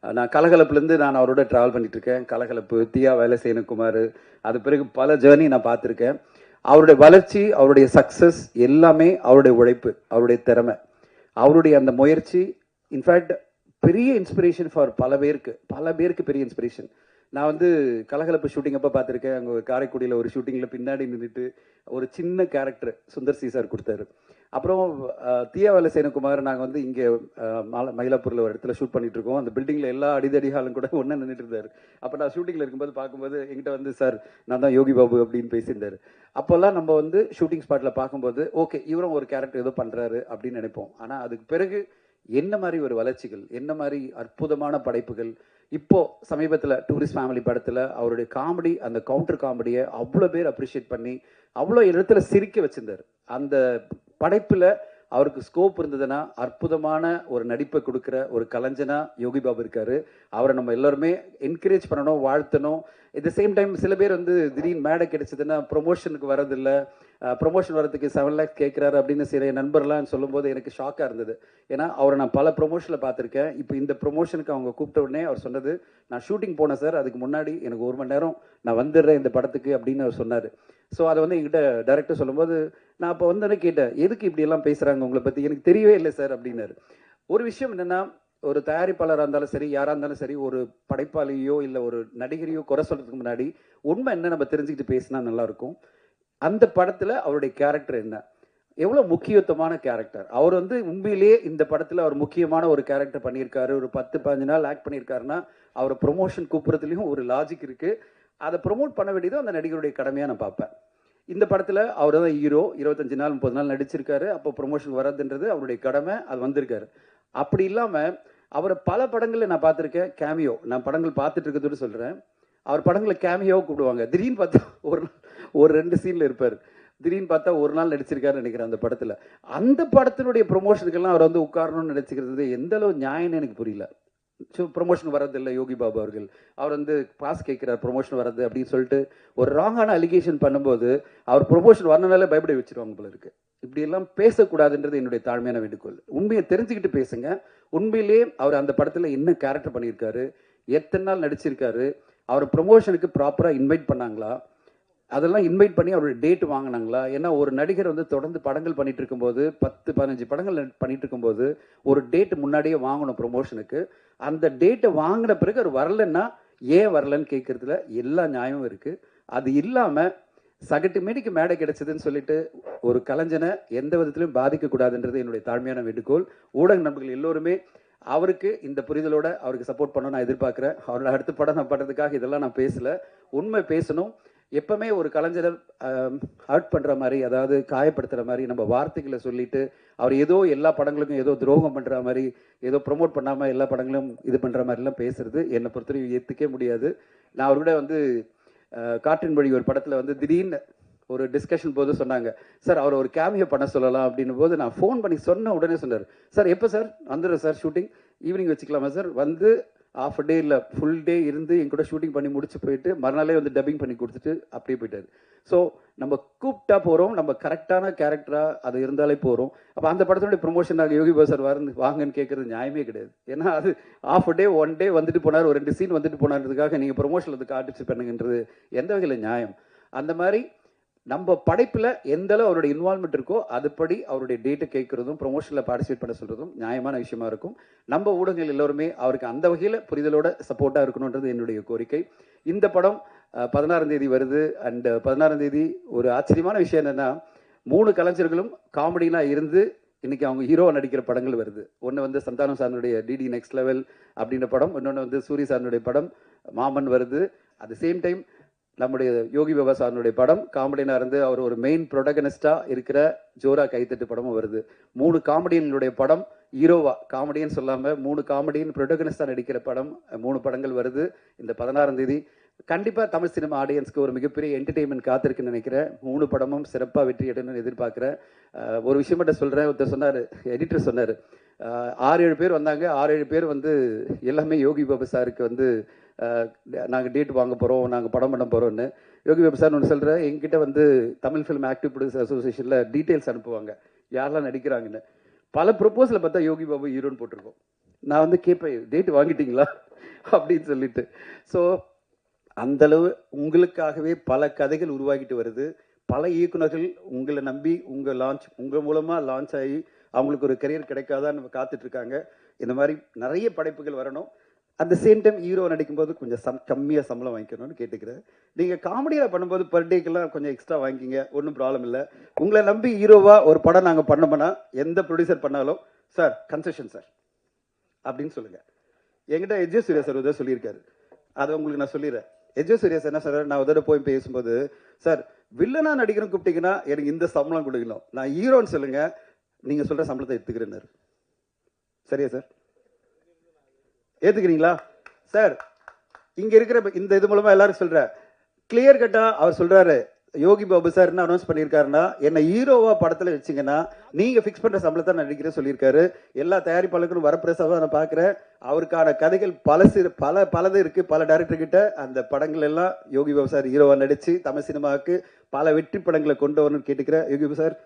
நான் கலகலப்புலேருந்து நான் அவரோட ட்ராவல் பண்ணிட்டு இருக்கேன். கலகலப்பு, தியா வேலை செய்யணுக்குமார், அது பிறகு பல ஜேர்னி நான் பார்த்துருக்கேன். அவருடைய வளர்ச்சி, அவருடைய சக்ஸஸ் எல்லாமே அவருடைய உழைப்பு, அவருடைய திறமை, அவருடைய அந்த முயற்சி. இன்ஃபேக்ட் பெரிய இன்ஸ்பிரேஷன் ஃபார் பல பேருக்கு பெரிய இன்ஸ்பிரேஷன். நான் வந்து கலகலப்பு ஷூட்டிங் அப்போ பார்த்துருக்கேன். அங்கே காரைக்குடியில் ஒரு ஷூட்டிங்கில் பின்னாடி நின்றுட்டு ஒரு சின்ன கேரக்டர் சுந்தர் சி சார் கொடுத்தாரு. அப்புறம் தியா வேலை செய்யணுக்குமார் நாங்கள் வந்து இங்கே மயிலாப்பூரில் ஒரு இடத்துல ஷூட் பண்ணிட்டு இருக்கோம். அந்த பில்டிங்கில் எல்லா அடிதடி ஹாலும் கூட ஒன்றா நின்றுட்டு இருந்தார். அப்போ நான் ஷூட்டிங்கில் இருக்கும்போது பார்க்கும்போது எங்கிட்ட வந்து சார் நான் தான் யோகி பாபு அப்படின்னு பேசியிருந்தார். அப்போல்லாம் நம்ம வந்து ஷூட்டிங் ஸ்பாட்டில் பார்க்கும்போது ஓகே இவரும் ஒரு கேரக்டர் ஏதோ பண்ணுறாரு அப்படின்னு நினைப்போம். ஆனால் அதுக்கு பிறகு என்ன மாதிரி ஒரு வளர்ச்சிகள், என்ன மாதிரி அற்புதமான படைப்புகள். இப்போ சமீபத்தில் டூரிஸ்ட் ஃபேமிலி படத்தில் அவருடைய காமெடி, அந்த கவுண்டர் காமெடியை அவ்வளோ பேர் அப்ரிஷியேட் பண்ணி அவ்வளோ இடத்துல சிரிக்க வச்சிருந்தார். அந்த படைப்பில் அவருக்கு ஸ்கோப் இருந்ததுன்னா அற்புதமான ஒரு நடிப்பை கொடுக்குற ஒரு கலைஞனா யோகி பாபு இருக்காரு. அவரை நம்ம எல்லாருமே என்கரேஜ் பண்ணணும், வாழ்த்தணும். இட் த சேம் டைம் சில பேர் வந்து திடீர்னு மேடை கிடைச்சதுன்னா ப்ரொமோஷனுக்கு வரதில்லை, ப்ரொமோஷன் வரதுக்கு 7 lakhs கேட்குறாரு அப்படின்னு சில நண்பர்லாம் சொல்லும்போது எனக்கு ஷாக்காக இருந்தது. ஏன்னா அவரை நான் பல ப்ரொமோஷனில் பார்த்துருக்கேன். இப்போ இந்த ப்ரொமோஷனுக்கு அவங்க கூப்பிட்ட உடனே அவர் சொன்னது, நான் ஷூட்டிங் போனேன் சார், அதுக்கு முன்னாடி எனக்கு 1 மணி நேரம் நான் வந்துடுறேன் இந்த படத்துக்கு அப்படின்னு அவர் சொன்னார். ஸோ அதை வந்து என்கிட்ட டைரக்டர் சொல்லும்போது நான் அப்போ வந்து கேட்டேன், எதுக்கு இப்படியெல்லாம் பேசுகிறாங்க உங்களை பற்றி, எனக்கு தெரியவே இல்லை சார் அப்படின்னாரு. ஒரு விஷயம் என்னென்னா, ஒரு தயாரிப்பாளராக இருந்தாலும் சரி, யாராக இருந்தாலும் சரி, ஒரு படைப்பாளியோ இல்லை ஒரு நடிகரையோ குறை சொல்கிறதுக்கு முன்னாடி உண்மை என்ன நம்ம தெரிஞ்சுக்கிட்டு பேசினா நல்லாயிருக்கும். அந்த படத்தில் அவருடைய கேரக்டர் என்ன, எவ்வளோ முக்கியத்துவமான கேரக்டர். அவர் வந்து உண்மையிலேயே இந்த படத்தில் அவர் முக்கியமான ஒரு கேரக்டர் பண்ணியிருக்காரு. ஒரு 10-15 நாள் ஆக்ட் பண்ணியிருக்காருன்னா அவரை ப்ரொமோஷன் கூப்பிட்றதுலையும் ஒரு லாஜிக் இருக்குது. அதை ப்ரொமோட் பண்ண வேண்டியதும் அந்த நடிகருடைய கடமையாக நான் பார்ப்பேன். இந்த படத்தில் அவர் தான் ஹீரோ, 25 நாள் 30 நாள் நடிச்சிருக்காரு. அப்போ ப்ரொமோஷன் வர்றதுன்றது அவருடைய கடமை, அது வந்திருக்காரு. அப்படி இல்லாமல் அவரை பல படங்களில் நான் பார்த்துருக்கேன். கேமியோ, நான் படங்கள் பார்த்துட்டு இருக்கிறது சொல்கிறேன். அவர் படங்களை கேமியோவை கூப்பிடுவாங்க. திடீர்னு பார்த்தா ஒரு 2 சீனில் இருப்பார். திடீர்னு பார்த்தா ஒரு நாள் நடிச்சிருக்காருன்னு நினைக்கிறேன் அந்த படத்தில். அந்த படத்தினுடைய ப்ரொமோஷனுக்கெல்லாம் அவர் வந்து உட்காரணும்னு நினச்சிக்கிறது எந்த அளவு நியாயம்னு எனக்கு புரியல. ஸோ ப்ரொமோஷன் வரதில்லை யோகி பாபு அவர்கள், அவர் வந்து பாஸ் கேட்குறார் ப்ரொமோஷன் வர்றது அப்படின்னு சொல்லிட்டு ஒரு ராங்கான அலிகேஷன் பண்ணும்போது அவர் ப்ரொமோஷன் வரணுனால பயப்பட வச்சிருவாங்க போல இருக்கு. இப்படியெல்லாம் பேசக்கூடாதுன்றது என்னுடைய தாழ்மையான வேண்டுகோள். உண்மையை தெரிஞ்சுக்கிட்டு பேசுங்க. உண்மையிலேயே அவர் அந்த படத்தில் என்ன கேரக்டர் பண்ணியிருக்காரு, எத்தனை நாள் நடிச்சிருக்காரு, அவர் ப்ரொமோஷனுக்கு ப்ராப்பராக இன்வைட் பண்ணாங்களா, அதெல்லாம் இன்வைட் பண்ணி அவருடைய டேட் வாங்கினாங்களா. ஏன்னா ஒரு நடிகர் வந்து தொடர்ந்து படங்கள் பண்ணிட்டு இருக்கும்போது 10-15 படங்கள் பண்ணிட்டு இருக்கும்போது ஒரு டேட் முன்னாடியே வாங்கணும் ப்ரொமோஷனுக்கு. அந்த டேட்டை வாங்கின பிறகு அவர் வரலன்னா ஏன் வரலன்னு கேட்கறதுல எல்லா நியாயமும் இருக்குது. அது இல்லாமல் சகட்டு மேடிக்கு மேடை கிடைச்சதுன்னு சொல்லிட்டு ஒரு கலைஞனை எந்த விதத்திலும் பாதிக்கக்கூடாதுன்றது என்னுடைய தாழ்மையான வேண்டுகோள். ஊடக நண்பர்கள் எல்லோருமே அவருக்கு இந்த புரிதலோட அவருக்கு சப்போர்ட் பண்ண நான் எதிர்பார்க்குறேன். அவரோட அடுத்த படம் நான் பண்ணுறதுக்காக இதெல்லாம் நான் பேசலை, உண்மை பேசணும். எப்பவுமே ஒரு கலைஞரை ஹர்ட் பண்ணுற மாதிரி, அதாவது காயப்படுத்துகிற மாதிரி நம்ம வார்த்தைகளை சொல்லிட்டு அவர் ஏதோ எல்லா படங்களுக்கும் ஏதோ துரோகம் பண்ணுற மாதிரி, ஏதோ ப்ரொமோட் பண்ணாமல் எல்லா படங்களும் இது பண்ணுற மாதிரிலாம் பேசுறது என்னை பொறுத்தவரைக்கும் ஏற்றுக்கவே முடியாது. நான் அவர்கிட்ட வந்து காற்றின் வழி ஒரு படத்தில் வந்து திடீர்னு ஒரு டிஸ்கஷன் போது சொன்னாங்க, சார் அவர் ஒரு கேமியோ பண்ண சொல்லலாம் அப்படின்னும் போது நான் ஃபோன் பண்ணி சொன்ன உடனே சொன்னார், சார் எப்போ சார் வந்துடுறேன் சார், ஷூட்டிங் ஈவினிங் வச்சுக்கலாமா சார், வந்து ஆஃப் டே இல்லை ஃபுல் டே இருந்து என் கூட ஷூட்டிங் பண்ணி முடிச்சு போயிட்டு மறுநாளே வந்து டப்பிங் பண்ணி கொடுத்துட்டு அப்படியே போயிட்டாரு. ஸோ நம்ம கூப்பிட்டா போகிறோம், நம்ம கரெக்டான கேரக்டராக அது இருந்தாலே போகிறோம். அப்போ அந்த படத்தினுடைய ப்ரொமோஷனாக யோகி பாபு சார் வாங்கன்னு கேட்குறது நியாயமே கிடையாது. ஏன்னா அது ஆஃப் டே 1 டே வந்துட்டு போனார், ஒரு 2 சீன் வந்துட்டு போனான்றதுக்காக நீங்கள் ப்ரொமோஷனில் அதுக்கு ஆர்டிஸ்ட் பண்ணுங்கன்றது எந்த வகையில் நியாயம். அந்த மாதிரி நம்ம படைப்பில் எந்த அளவு அவருடைய இன்வால்மெண்ட் இருக்கோ அதுபடி அவருடைய டேட்டை கேட்குறதும் ப்ரொமோஷனில் பார்ட்டிசிபேட் பண்ண சொல்கிறதும் நியாயமான விஷயமா இருக்கும். நம்ம ஊடகங்கள் எல்லோருமே அவருக்கு அந்த வகையில் புரிதலோட சப்போர்ட்டாக இருக்கணுன்றது என்னுடைய கோரிக்கை. இந்த படம் 16ஆம் தேதி வருது. அண்ட் 16ஆம் தேதி ஒரு ஆச்சரியமான விஷயம் என்னென்னா, 3 கலைஞர்களும் காமெடிலாம் இருந்து இன்னைக்கு அவங்க ஹீரோ நடிக்கிற படங்கள் வருது. ஒன்று வந்து சந்தானம் சாரனுடைய டிடி நெக்ஸ்ட் லெவல் அப்படின்ற படம், இன்னொன்று வந்து சூரிய சாரனுடைய படம் மாமன் வருது. அட் த சேம் டைம் நம்முடைய யோகி பாபா சாரனுடைய படம் காமெடியனாக இருந்து அவர் ஒரு மெயின் ப்ரொடகனிஸ்டாக இருக்கிற ஜோரா கைத்தட்டு படமும் வருது. 3 காமெடியன்களுடைய படம் ஹீரோவா, காமெடியன் சொல்லாமல் 3 காமெடியன் ப்ரொடகனிஸ்டாக நடிக்கிற படம் 3 படங்கள் வருது இந்த 16ஆம் தேதி. கண்டிப்பாக தமிழ் சினிமா ஆடியன்ஸ்க்கு ஒரு மிகப்பெரிய என்டர்டெயின்மெண்ட் காத்திருக்குன்னு நினைக்கிறேன். 3 படமும் சிறப்பாக வெற்றி அடையணும்னு எதிர்பார்க்குறேன். ஒரு விஷயம் மட்டும் சொல்கிறேன். ஒருத்தர் சொன்னார், எடிட்டர் சொன்னார், 6-7 பேர் வந்தாங்க. 6-7 பேர் வந்து எல்லாமே யோகி பாபு சாருக்கு வந்து நாங்கள் டேட் வாங்க போகிறோம், நாங்கள் படம் பண்ண போகிறோன்னு. யோகி பாபு சார் ஒன்று சொல்கிறேன், எங்கிட்ட வந்து தமிழ் ஃபிலிம் ஆக்டிவ் ப்ரொடியூசர் அசோசியேஷனில் டீட்டெயில்ஸ் அனுப்புவாங்க, யாரெல்லாம் நடிக்கிறாங்கன்னு. பல ப்ரொப்போஸில் பார்த்தா யோகி பாபு ஹீரோன்னு போட்டிருக்கோம். நான் வந்து கேட்பேன், டேட் வாங்கிட்டீங்களா அப்படின்னு சொல்லிட்டு. ஸோ அந்தளவு உங்களுக்காகவே பல கதைகள் உருவாகிட்டு வருது. பல இயக்குநர்கள் உங்களை நம்பி உங்கள் மூலமாக லான்ச் ஆகி அவங்களுக்கு ஒரு கரியர் கிடைக்காதான்னு நம்ம காத்துட்ருக்காங்க. இந்த மாதிரி நிறைய படைப்புகள் வரணும். At the same time hero நடிக்கும்போது கொஞ்சம் கம்மியாக சம்பளம் வாங்கிக்கணும்னு கேட்டுக்கிறேன். நீங்கள் காமெடியில் பண்ணும்போது பர் டேக்கெல்லாம் கொஞ்சம் எக்ஸ்ட்ரா வாங்கிக்கிங்க, ஒன்றும் ப்ராப்ளம் இல்லை. உங்களை நம்பி ஹீரோவாக ஒரு படம் நாங்கள் பண்ணோம்னா எந்த ப்ரொடியூசர் பண்ணாலும் சார் கன்செஷன் சார் அப்படின்னு சொல்லுங்கள். என்கிட்ட எஜ்ஜே சூர்யா சார் உதவி சொல்லியிருக்காரு, அதை உங்களுக்கு நான் சொல்லிடுறேன். எஜ்ஜே சூர்யா சார் என்ன சொல்கிறார், நான் உதவி போய் பேசும்போது, சார் வில்லனா நடிக்கணும் கூப்பிட்டீங்கன்னா எனக்கு இந்த சம்பளம் கொடுக்கணும், நான் ஹீரோன்னு சொல்லுங்கள், நீங்கள் சொல்கிற சம்பளத்தை எடுத்துக்கிறேன்னாரு. சரியா சார், ஏற்றுக்கிறீங்களா சார்? இங்கே இருக்கிற இந்த இது மூலமாக எல்லாரும் சொல்கிறேன், கிளியர் கட்டாக அவர் சொல்கிறாரு, யோகி பாபு சார் என்ன அனௌன்ஸ் பண்ணியிருக்காருன்னா, என்னை ஹீரோவா படத்தில் வச்சிங்கன்னா நீங்கள் ஃபிக்ஸ் பண்ணுற சம்பளத்தை நான் நடிக்கிறேன் சொல்லியிருக்காரு. எல்லா தயாரிப்பாளர்களும் வரப்பிரசாவாக நான் பார்க்குறேன். அவருக்கான கதைகள் பலது இருக்குது. பல டைரக்டர்கிட்ட அந்த படங்கள் எல்லாம் யோகி பாபு சார் ஹீரோவாக நடித்து தமிழ் சினிமாவுக்கு பல வெற்றி படங்களை கொண்டு வரணும்னு கேட்டுக்கிறேன். யோகி பாபு சார்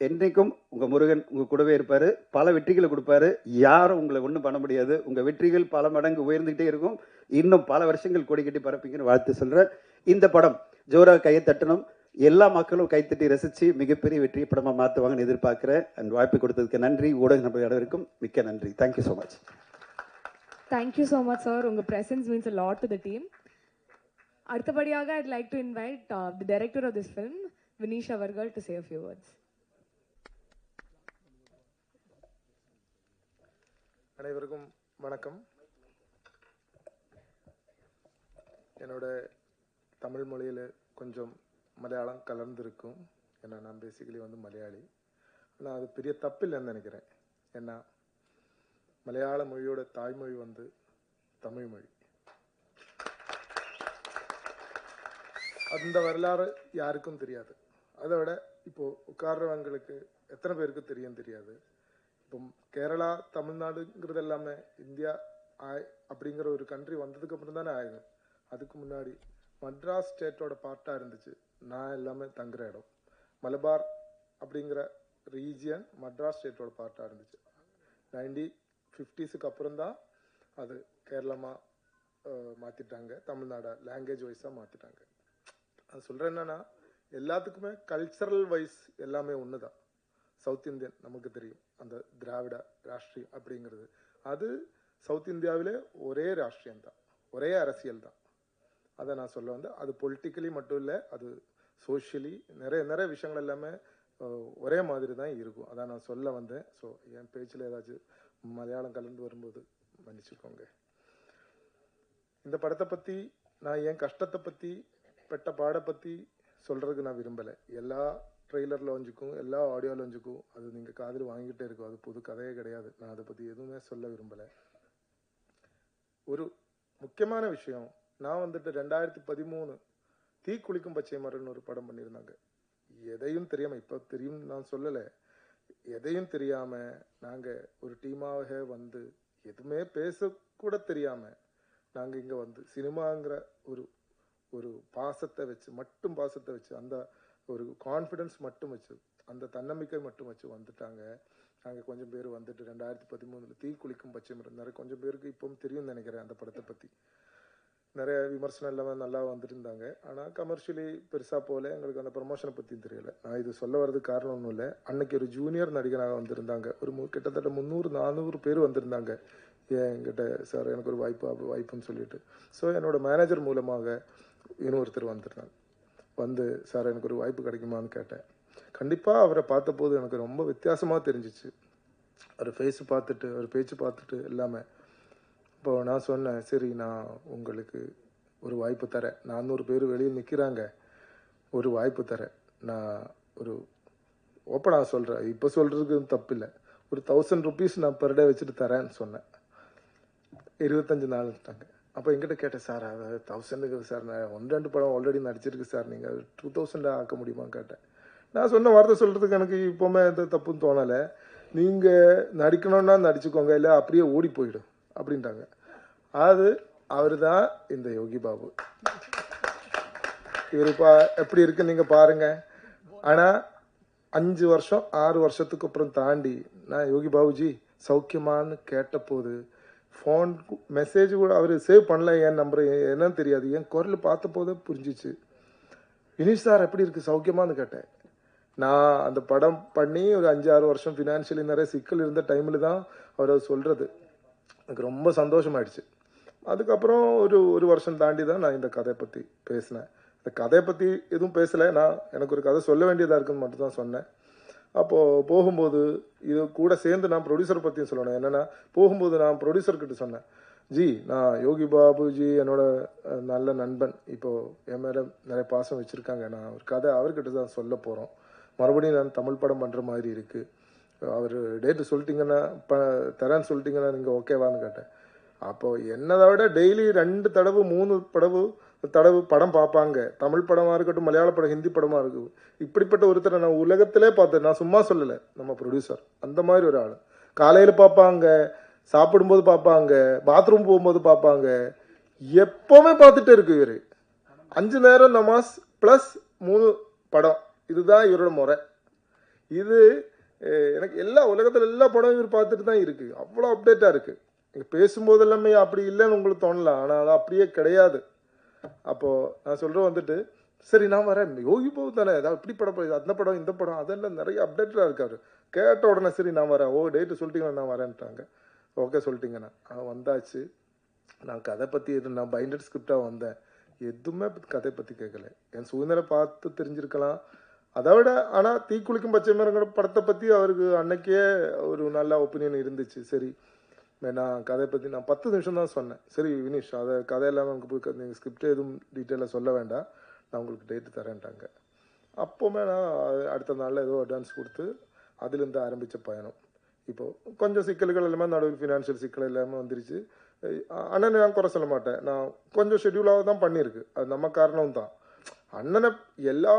என்றைக்கும் உங்கள் முருகன் உங்கள் கூடவே இருப்பார், பல வெற்றிகளை கொடுப்பாரு. யாரும் உங்களை ஒன்றும் பண்ண முடியாது. உங்கள் வெற்றிகள் பல மடங்கு உயர்ந்துகிட்டே இருக்கும். இன்னும் பல வருஷங்கள் கொடி கட்டி பரப்பீங்கன்னு வாழ்த்து சொல்கிறேன். இந்த படம் ஜோரா கையை தட்டணும், எல்லா மக்களும் கைத்தட்டி ரசித்து மிகப்பெரிய வெற்றி படமாக மாற்றுவாங்கன்னு எதிர்பார்க்குறேன். அண்ட் வாய்ப்பு கொடுத்ததுக்கு நன்றி. ஊடக நபர் அனைவருக்கும் மிக்க நன்றி. Thank you so much. Thank you so much sir. உங்கள் presence means a lot to the team. அடுத்தபடியாக I'd like to invite the director of this film, Vinish அவர்கள், to say a few words. அனைவருக்கும் வணக்கம். என்னோட தமிழ் மொழியில் கொஞ்சம் மலையாளம் கலந்துருக்கும். ஏன்னா நான் பேசிக்கலி வந்து மலையாளி. ஆனால் அது பெரிய தப்பில்லைன்னு நினைக்கிறேன். ஏன்னா மலையாள மொழியோட தாய்மொழி வந்து தமிழ் மொழி. அந்த வரலாறு யாருக்கும் தெரியாது. அதை விட இப்போது உட்கார்றவங்களுக்கு எத்தனை பேருக்கு தெரியாது. இப்போ கேரளா தமிழ்நாடுங்கிறது எல்லாமே இந்தியா அப்படிங்கிற ஒரு கண்ட்ரி வந்ததுக்கு அப்புறம் தானே ஆயுது. அதுக்கு முன்னாடி மட்ராஸ் ஸ்டேட்டோட பார்ட்டாக இருந்துச்சு. நான் எல்லாமே தங்குற இடம் மலபார் அப்படிங்கிற ரீஜியன் மட்ராஸ் ஸ்டேட்டோட பார்ட்டாக இருந்துச்சு. 1950s அப்புறம் தான் அது கேரளமாக மாற்றிட்டாங்க, தமிழ்நாடை லாங்குவேஜ் வைஸாக மாற்றிட்டாங்க. அது சொல்கிறேன் என்னன்னா, எல்லாத்துக்குமே கல்ச்சரல் வைஸ் எல்லாமே ஒன்று தான். சவுத் இந்தியன் நமக்கு தெரியும், அந்த திராவிட ராஷ்ட்ரியம் அப்படிங்கிறது அது சவுத் இந்தியாவிலே ஒரே ராஷ்ட்ரியம் தான், ஒரே அரசியல் தான். அதை நான் சொல்ல வந்து அது பொலிட்டிக்கலி மட்டும் இல்லை, அது சோஷியலி நிறைய விஷயங்கள் எல்லாமே ஒரே மாதிரி தான் இருக்கும். அதான் நான் சொல்ல வந்தேன். ஸோ என் பேச்சில் ஏதாச்சும் மலையாளம் கலந்து வரும்போது மன்னிச்சுக்கோங்க. இந்த படத்தை பற்றி நான் என் கஷ்டத்தை பற்றி பெட்ட பாடை பற்றி சொல்கிறதுக்கு நான் விரும்பலை. எல்லா ட்ரெய்லர் லான்ச்சுக்கும் எல்லா ஆடியோ லான்ச்சுக்கும் அது நீங்கள் காதில் வாங்கிட்டே இருக்கும். அது புது கதையே கிடையாது. நான் அதை பற்றி எதுவுமே சொல்ல விரும்பலை. ஒரு முக்கியமான விஷயம், நான் வந்துட்டு 2013 தீக்குளிக்கும் பச்சை மரம்னு ஒரு படம் பண்ணியிருந்தாங்க. எதையும் தெரியாமல், இப்போ தெரியும் நான் சொல்லலை, எதையும் தெரியாமல் நாங்கள் ஒரு டீமாக வந்து எதுவுமே பேசக்கூட தெரியாமல் நாங்கள் இங்கே வந்து சினிமாங்கிற ஒரு பாசத்தை வச்சு அந்த ஒரு கான்ஃபிடென்ஸ் மட்டும் வச்சு, அந்த தன்னம்பிக்கை மட்டும் வச்சு வந்துட்டாங்க. நாங்கள் கொஞ்சம் பேர் வந்துட்டு 2013 தீக்குளிக்கும் பச்சை மரம் கொஞ்சம் பேருக்கு இப்போவும் தெரியும்னு நினைக்கிறேன். அந்த படத்தை பற்றி நிறைய விமர்சனம் எல்லாமே நல்லா வந்துட்டு இருந்தாங்க. ஆனால் கமர்ஷியலி பெருசாக போல எங்களுக்கு அந்த ப்ரொமோஷனை பற்றியும் தெரியலை. நான் இது சொல்ல வர்றதுக்கு காரணம் ஒன்றும் இல்லை. அன்னைக்கு ஒரு ஜூனியர் நடிகராக வந்திருந்தாங்க. ஒரு கிட்டத்தட்ட 300-400 பேர் வந்திருந்தாங்க. என்கிட்ட சார் எனக்கு ஒரு வாய்ப்புன்னு சொல்லிட்டு. ஸோ என்னோட மேனேஜர் மூலமாக இன்னொருத்தர் வந்துருந்தாங்க. வந்து சார் எனக்கு ஒரு வாய்ப்பு கிடைக்குமான்னு கேட்டேன். கண்டிப்பாக அவரை பார்த்தபோது எனக்கு ரொம்ப வித்தியாசமாக தெரிஞ்சிச்சு. அவர் ஃபேஸ் பார்த்துட்டு, அவர் பேச்சு பார்த்துட்டு எல்லாமே. இப்போ நான் சொன்னேன், சரி நான் உங்களுக்கு ஒரு வாய்ப்பு தரேன், 400 பேர் வெளியே நிற்கிறாங்க, ஒரு வாய்ப்பு தரேன், நான் ஒரு ஓப்பனாக சொல்கிறேன், இப்போ சொல்கிறதுக்கு தப்பு இல்லை, ஒரு 1000 rupees நான் பெர் டே வச்சுட்டு தரேன்னு சொன்னேன். 25 நாள்ட்டாங்க. அப்போ எங்கிட்ட கேட்டேன், சார் அது 1000 சார், நான் 1-2 படம் ஆல்ரெடி நடிச்சிருக்கு சார், நீங்கள் 2000 ஆக்க முடியுமான்னு கேட்டேன். நான் சொன்ன வார்த்தை சொல்கிறதுக்கு எனக்கு இப்போவுமே எந்த தப்புன்னு தோணலை. நீங்கள் நடிக்கணும்னா நடிச்சுக்கோங்க, இல்லை அப்படியே ஓடி போயிடும் அப்படின்ட்டாங்க. அது அவர் தான் இந்த யோகி பாபு. இவர் இப்போ எப்படி இருக்குன்னு நீங்கள் பாருங்கள். ஆனால் 5 வருஷம் 6 வருஷத்துக்கு அப்புறம் தாண்டி நான் யோகி பாபுஜி சௌக்கியமானு கேட்ட போது ஃபோன் மெசேஜ் கூட அவர் சேவ் பண்ணல, என் நம்பர் என்னன்னு தெரியாது, என் குரல் பார்த்த போதே புரிஞ்சிச்சு. வினீஷ் சார் எப்படி இருக்குது சௌக்கியமானு கேட்டேன். நான் அந்த படம் பண்ணி ஒரு 5-6 வருஷம் ஃபினான்ஷியலி நிறைய சிக்கல் இருந்த டைமில் தான் அவர் சொல்கிறது. எனக்கு ரொம்ப சந்தோஷமாயிடுச்சு. அதுக்கப்புறம் ஒரு வருஷம் தாண்டி தான் நான் இந்த கதையை பற்றி பேசினேன். இந்த கதையை பற்றி எதுவும் பேசலை, நான் எனக்கு ஒரு கதை சொல்ல வேண்டியதாக இருக்குன்னு மட்டும் தான் சொன்னேன். அப்போது போகும்போது இது கூட சேர்ந்து நான் ப்ரொடியூசரை பற்றியும் சொல்லணும். என்னென்னா, போகும்போது நான் ப்ரொடியூசர்கிட்ட சொன்னேன், ஜி நான் யோகி பாபுஜி என்னோட நல்ல நண்பன், இப்போது என் மேலே நிறைய பாசம் வச்சுருக்காங்க, நான் ஒரு கதை அவர்கிட்ட தான் சொல்ல போகிறோம், மறுபடியும் நான் தமிழ் படம் பண்ணுற மாதிரி இருக்குது, அவர் டேட்டு சொல்லிட்டீங்கன்னா தரேன்னு சொல்லிட்டீங்கன்னா நீங்கள் ஓகேவான்னு கேட்டேன். அப்போது என்னதை விட டெய்லி 2 தடவை 3 தடவை படம் பார்ப்பாங்க, தமிழ் படமாக இருக்கட்டும், மலையாள படம், ஹிந்தி படமாக இருக்கும். இப்படிப்பட்ட ஒருத்தரை நான் உலகத்திலே பார்த்தேன். நான் சும்மா சொல்லலை, நம்ம ப்ரொடியூசர் அந்த மாதிரி ஒரு ஆள். காலையில் பார்ப்பாங்க, சாப்பிடும்போது பார்ப்பாங்க, பாத்ரூம் போகும்போது பார்ப்பாங்க, எப்போவுமே பார்த்துட்டே இருக்கு இவர். 5 நேரம் நமாஸ் ப்ளஸ் 3 படம், இதுதான் இவரோட முறை. இது எனக்கு எல்லா உலகத்தில் எல்லா படம் இவர் பார்த்துட்டு தான் இருக்குது. அவ்வளோ அப்டேட்டாக இருக்குது. நீங்கள் பேசும்போது எல்லாமே அப்படி இல்லைன்னு உங்களுக்கு தோணலாம், ஆனால் அது அப்படியே கிடையாது. அப்போது நான் சொல்கிறேன் வந்துட்டு, சரி நான் வரேன், யோகி பாபு தானே, ஏதாவது இப்படி படம், அந்த படம் இந்த படம் அதெல்லாம் நிறைய அப்டேட்டாக இருக்காரு. கேட்ட உடனே சரி நான் வரேன், டேட்டு சொல்லிட்டீங்கன்னா நான் வரேன்ட்டாங்க. ஓகே சொல்லிட்டீங்கண்ணா. வந்தாச்சு. நான் கதை பற்றி நான் பைண்டட் ஸ்கிரிப்டாக வந்தேன், எதுவுமே கதை பற்றி கேட்கல. என் சூழ்நிலை பார்த்து தெரிஞ்சிருக்கலாம். அதை விட ஆனால் தீக்குளிக்கும் பச்சை மரங்களோட படத்தை பற்றி அவருக்கு அன்னைக்கே ஒரு நல்ல ஒப்பீனியன் இருந்துச்சு. சரி நான் கதையை பற்றி நான் 10 நிமிஷம் தான் சொன்னேன். சரி வினீஷ், அதை கதையெல்லாம் நமக்கு போய் நீங்கள் ஸ்கிரிப்ட் எதுவும் டீட்டெயிலாக சொல்ல வேண்டாம், நான் உங்களுக்கு டேட்டு தரேன்ட்டாங்க. அப்போவுமே நான் அடுத்த நாளில் ஏதோ அட்வான்ஸ் கொடுத்து அதுலேருந்து ஆரம்பித்த பயணம். இப்போது கொஞ்சம் சிக்கல்கள் எல்லாமே நடுவில் ஃபினான்ஷியல் சிக்கல் எல்லாமே வந்துருச்சு. அண்ணனை நான் குறை சொல்ல மாட்டேன், நான் கொஞ்சம் ஷெட்யூலாக தான் பண்ணியிருக்கு, அது நம்ம காரணம் தான். அண்ணனை எல்லா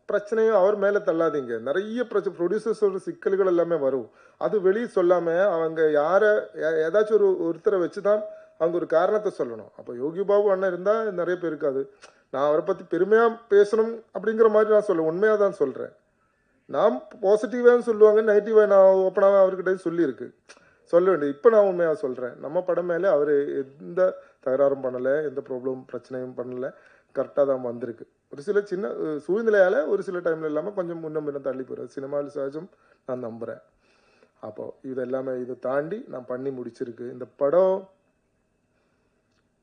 பிரச்சனையும் அவர் மேலே தள்ளாதீங்க. நிறைய ப்ரொடியூசர்ஸோட சிக்கல்கள் எல்லாமே வரும், அது வெளியே சொல்லாமல் அவங்க யாரை ஏதாச்சும் ஒருத்தரை வச்சு தான் அவங்க ஒரு காரணத்தை சொல்லணும். அப்போ யோகி பாபு அண்ணன் இருந்தால் நிறைய பேர் இருக்காது. நான் அவரை பற்றி பெருமையாக பேசணும் அப்படிங்கிற மாதிரி நான் சொல்ல உண்மையாக தான் சொல்கிறேன். நான் பாசிட்டிவாக சொல்லுவாங்க, நெகட்டிவாக நான் ஓப்பனாக அவர்கிட்ட சொல்லியிருக்கு, சொல்ல வேண்டியது. இப்போ நான் உண்மையாக சொல்கிறேன், நம்ம படம் மேலே அவர் எந்த தகராறும் பண்ணலை, எந்த பிரச்சனையும் பண்ணலை, கரெக்டாக தான் வந்திருக்கு. ஒரு சில சின்ன சூழ்நிலையால் ஒரு சில டைமில் இல்லாமல் கொஞ்சம் முன்ன தள்ளி போகிறது, சினிமாவில் சகஜம் நான் நம்புகிறேன். அப்போது இது எல்லாமே இதை தாண்டி நான் பண்ணி முடிச்சிருக்கு. இந்த படம்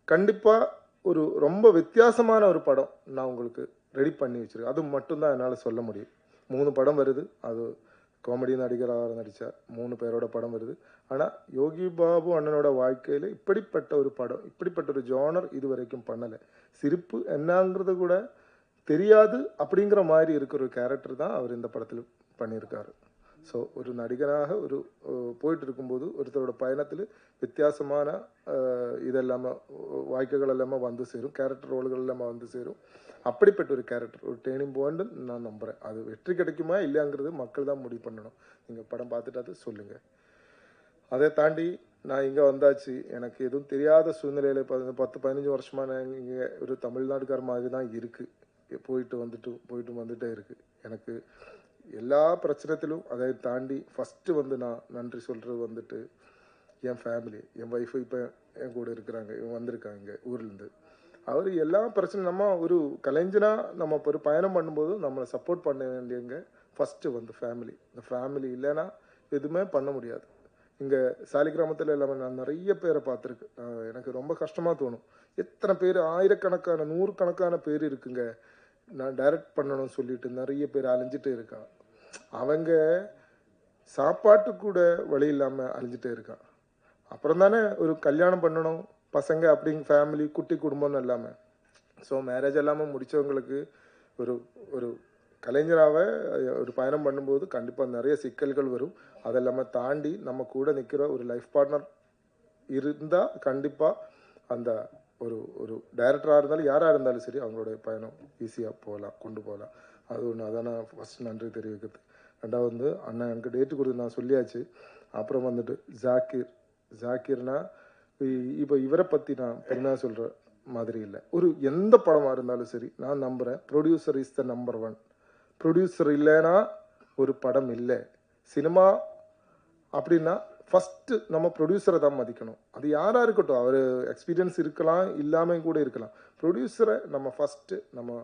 கண்டிப்பாக ஒரு ரொம்ப வித்தியாசமான ஒரு படம் நான் உங்களுக்கு ரெடி பண்ணி வச்சுருக்கேன். அது மட்டும்தான் என்னால் சொல்ல முடியும். 3 படம் வருது, அது காமெடி நடிகராக நடித்த 3 பேரோட படம் வருது. ஆனால் யோகி பாபு அண்ணனோட வாழ்க்கையில் இப்படிப்பட்ட ஒரு படம், இப்படிப்பட்ட ஒரு ஜானர் இது வரைக்கும் பண்ணலை. சிரிப்பு என்னங்கிறது கூட தெரியாது அப்படிங்கிற மாதிரி இருக்கிற ஒரு கேரக்டர் தான் அவர் இந்த படத்தில் பண்ணியிருக்காரு. ஸோ ஒரு நடிகனாக ஒரு போயிட்டு இருக்கும்போது ஒருத்தரோட பயணத்தில் வித்தியாசமான இதெல்லாமல் வாழ்க்கைகள் எல்லாமே வந்து சேரும், கேரக்டர் ரோல்கள் எல்லாமே வந்து சேரும். அப்படிப்பட்ட ஒரு கேரக்டர், ஒரு டேர்னிங் பாயிண்ட்னு நான் நம்புகிறேன். அது வெற்றி கிடைக்குமா இல்லையாங்கிறது மக்கள் தான் முடிவு பண்ணணும். நீங்கள் படம் பார்த்துட்டு அது சொல்லுங்கள். அதை தாண்டி நான் இங்கே வந்தாச்சு, எனக்கு எதுவும் தெரியாத சூழ்நிலையில் 10-15 வருஷமாக நான் இங்கே ஒரு தமிழ்நாட்டுக்கார மாதிரி தான் இருக்குது. போயிட்டு வந்துட்டே இருக்குது. எனக்கு எல்லா பிரச்சனத்திலும் அதை தாண்டி ஃபஸ்ட்டு வந்து நான் நன்றி சொல்கிறது வந்துட்டு என் ஃபேமிலி, என் ஒய்ஃபு இப்போ என் கூட இருக்கிறாங்க, வந்திருக்காங்க இங்கே ஊர்லேருந்து. அவர் எல்லா பிரச்சனையும் நம்ம ஒரு கலைஞனாக நம்ம ஒரு பயணம் பண்ணும்போது நம்மளை சப்போர்ட் பண்ண வேண்டியவங்க ஃபஸ்ட்டு வந்து ஃபேமிலி. இந்த ஃபேமிலி இல்லைன்னா எதுவுமே பண்ண முடியாது. இங்கே சாலிகிராமத்தில் எல்லாமே நான் நிறைய பேரை பார்த்துருக்கேன். எனக்கு ரொம்ப கஷ்டமாக தோணும், எத்தனை பேர், ஆயிரக்கணக்கான 100 பேர் இருக்குங்க, நான் டைரக்ட் பண்ணணும்னு சொல்லிட்டு நிறைய பேர் அலைஞ்சிட்டே இருக்கான். அவங்க சாப்பாட்டு கூட வழி இல்லாமல் அழிஞ்சிட்டே இருக்கான். அப்புறம் தானே ஒரு கல்யாணம் பண்ணணும், பசங்க அப்படிங்க ஃபேமிலி, குட்டி குடும்பம்னு இல்லாமல். ஸோ மேரேஜ் எல்லாமல் முடித்தவங்களுக்கு ஒரு ஒரு கலைஞராக ஒரு பயணம் பண்ணும்போது கண்டிப்பாக நிறைய சிக்கல்கள் வரும். அதெல்லாமல் தாண்டி நம்ம கூட நிற்கிற ஒரு லைஃப் பார்ட்னர் இருந்தால் கண்டிப்பாக அந்த ஒரு ஒரு டைரக்டராக இருந்தாலும் யாராக இருந்தாலும் சரி அவங்களுடைய பயணம் ஈஸியாக போகலாம், கொண்டு போகலாம். அது ஒன்று, அதான் நான் ஃபஸ்ட் நன்றி தெரிவிக்கிறது. ரெண்டாவது வந்து அண்ணன் எனக்கு டேட்டு கொடுத்து நான் சொல்லியாச்சு. அப்புறம் வந்துட்டு ஜாக்கிர்னா இப்போ இவரை பற்றி நான் பெருமையாக சொல்கிற மாதிரி இல்லை. ஒரு எந்த படமாக இருந்தாலும் சரி நான் நம்புகிறேன், producer is the number one. Producer இல்லைன்னா ஒரு படம் இல்லை. சினிமா அப்படின்னா ஃபஸ்ட்டு நம்ம ப்ரொடியூசரை தான் மதிக்கணும். அது யாராக இருக்கட்டும், அவர் எக்ஸ்பீரியன்ஸ் இருக்கலாம், இல்லாமல் கூட இருக்கலாம். ப்ரொடியூசரை நம்ம ஃபஸ்ட்டு நம்ம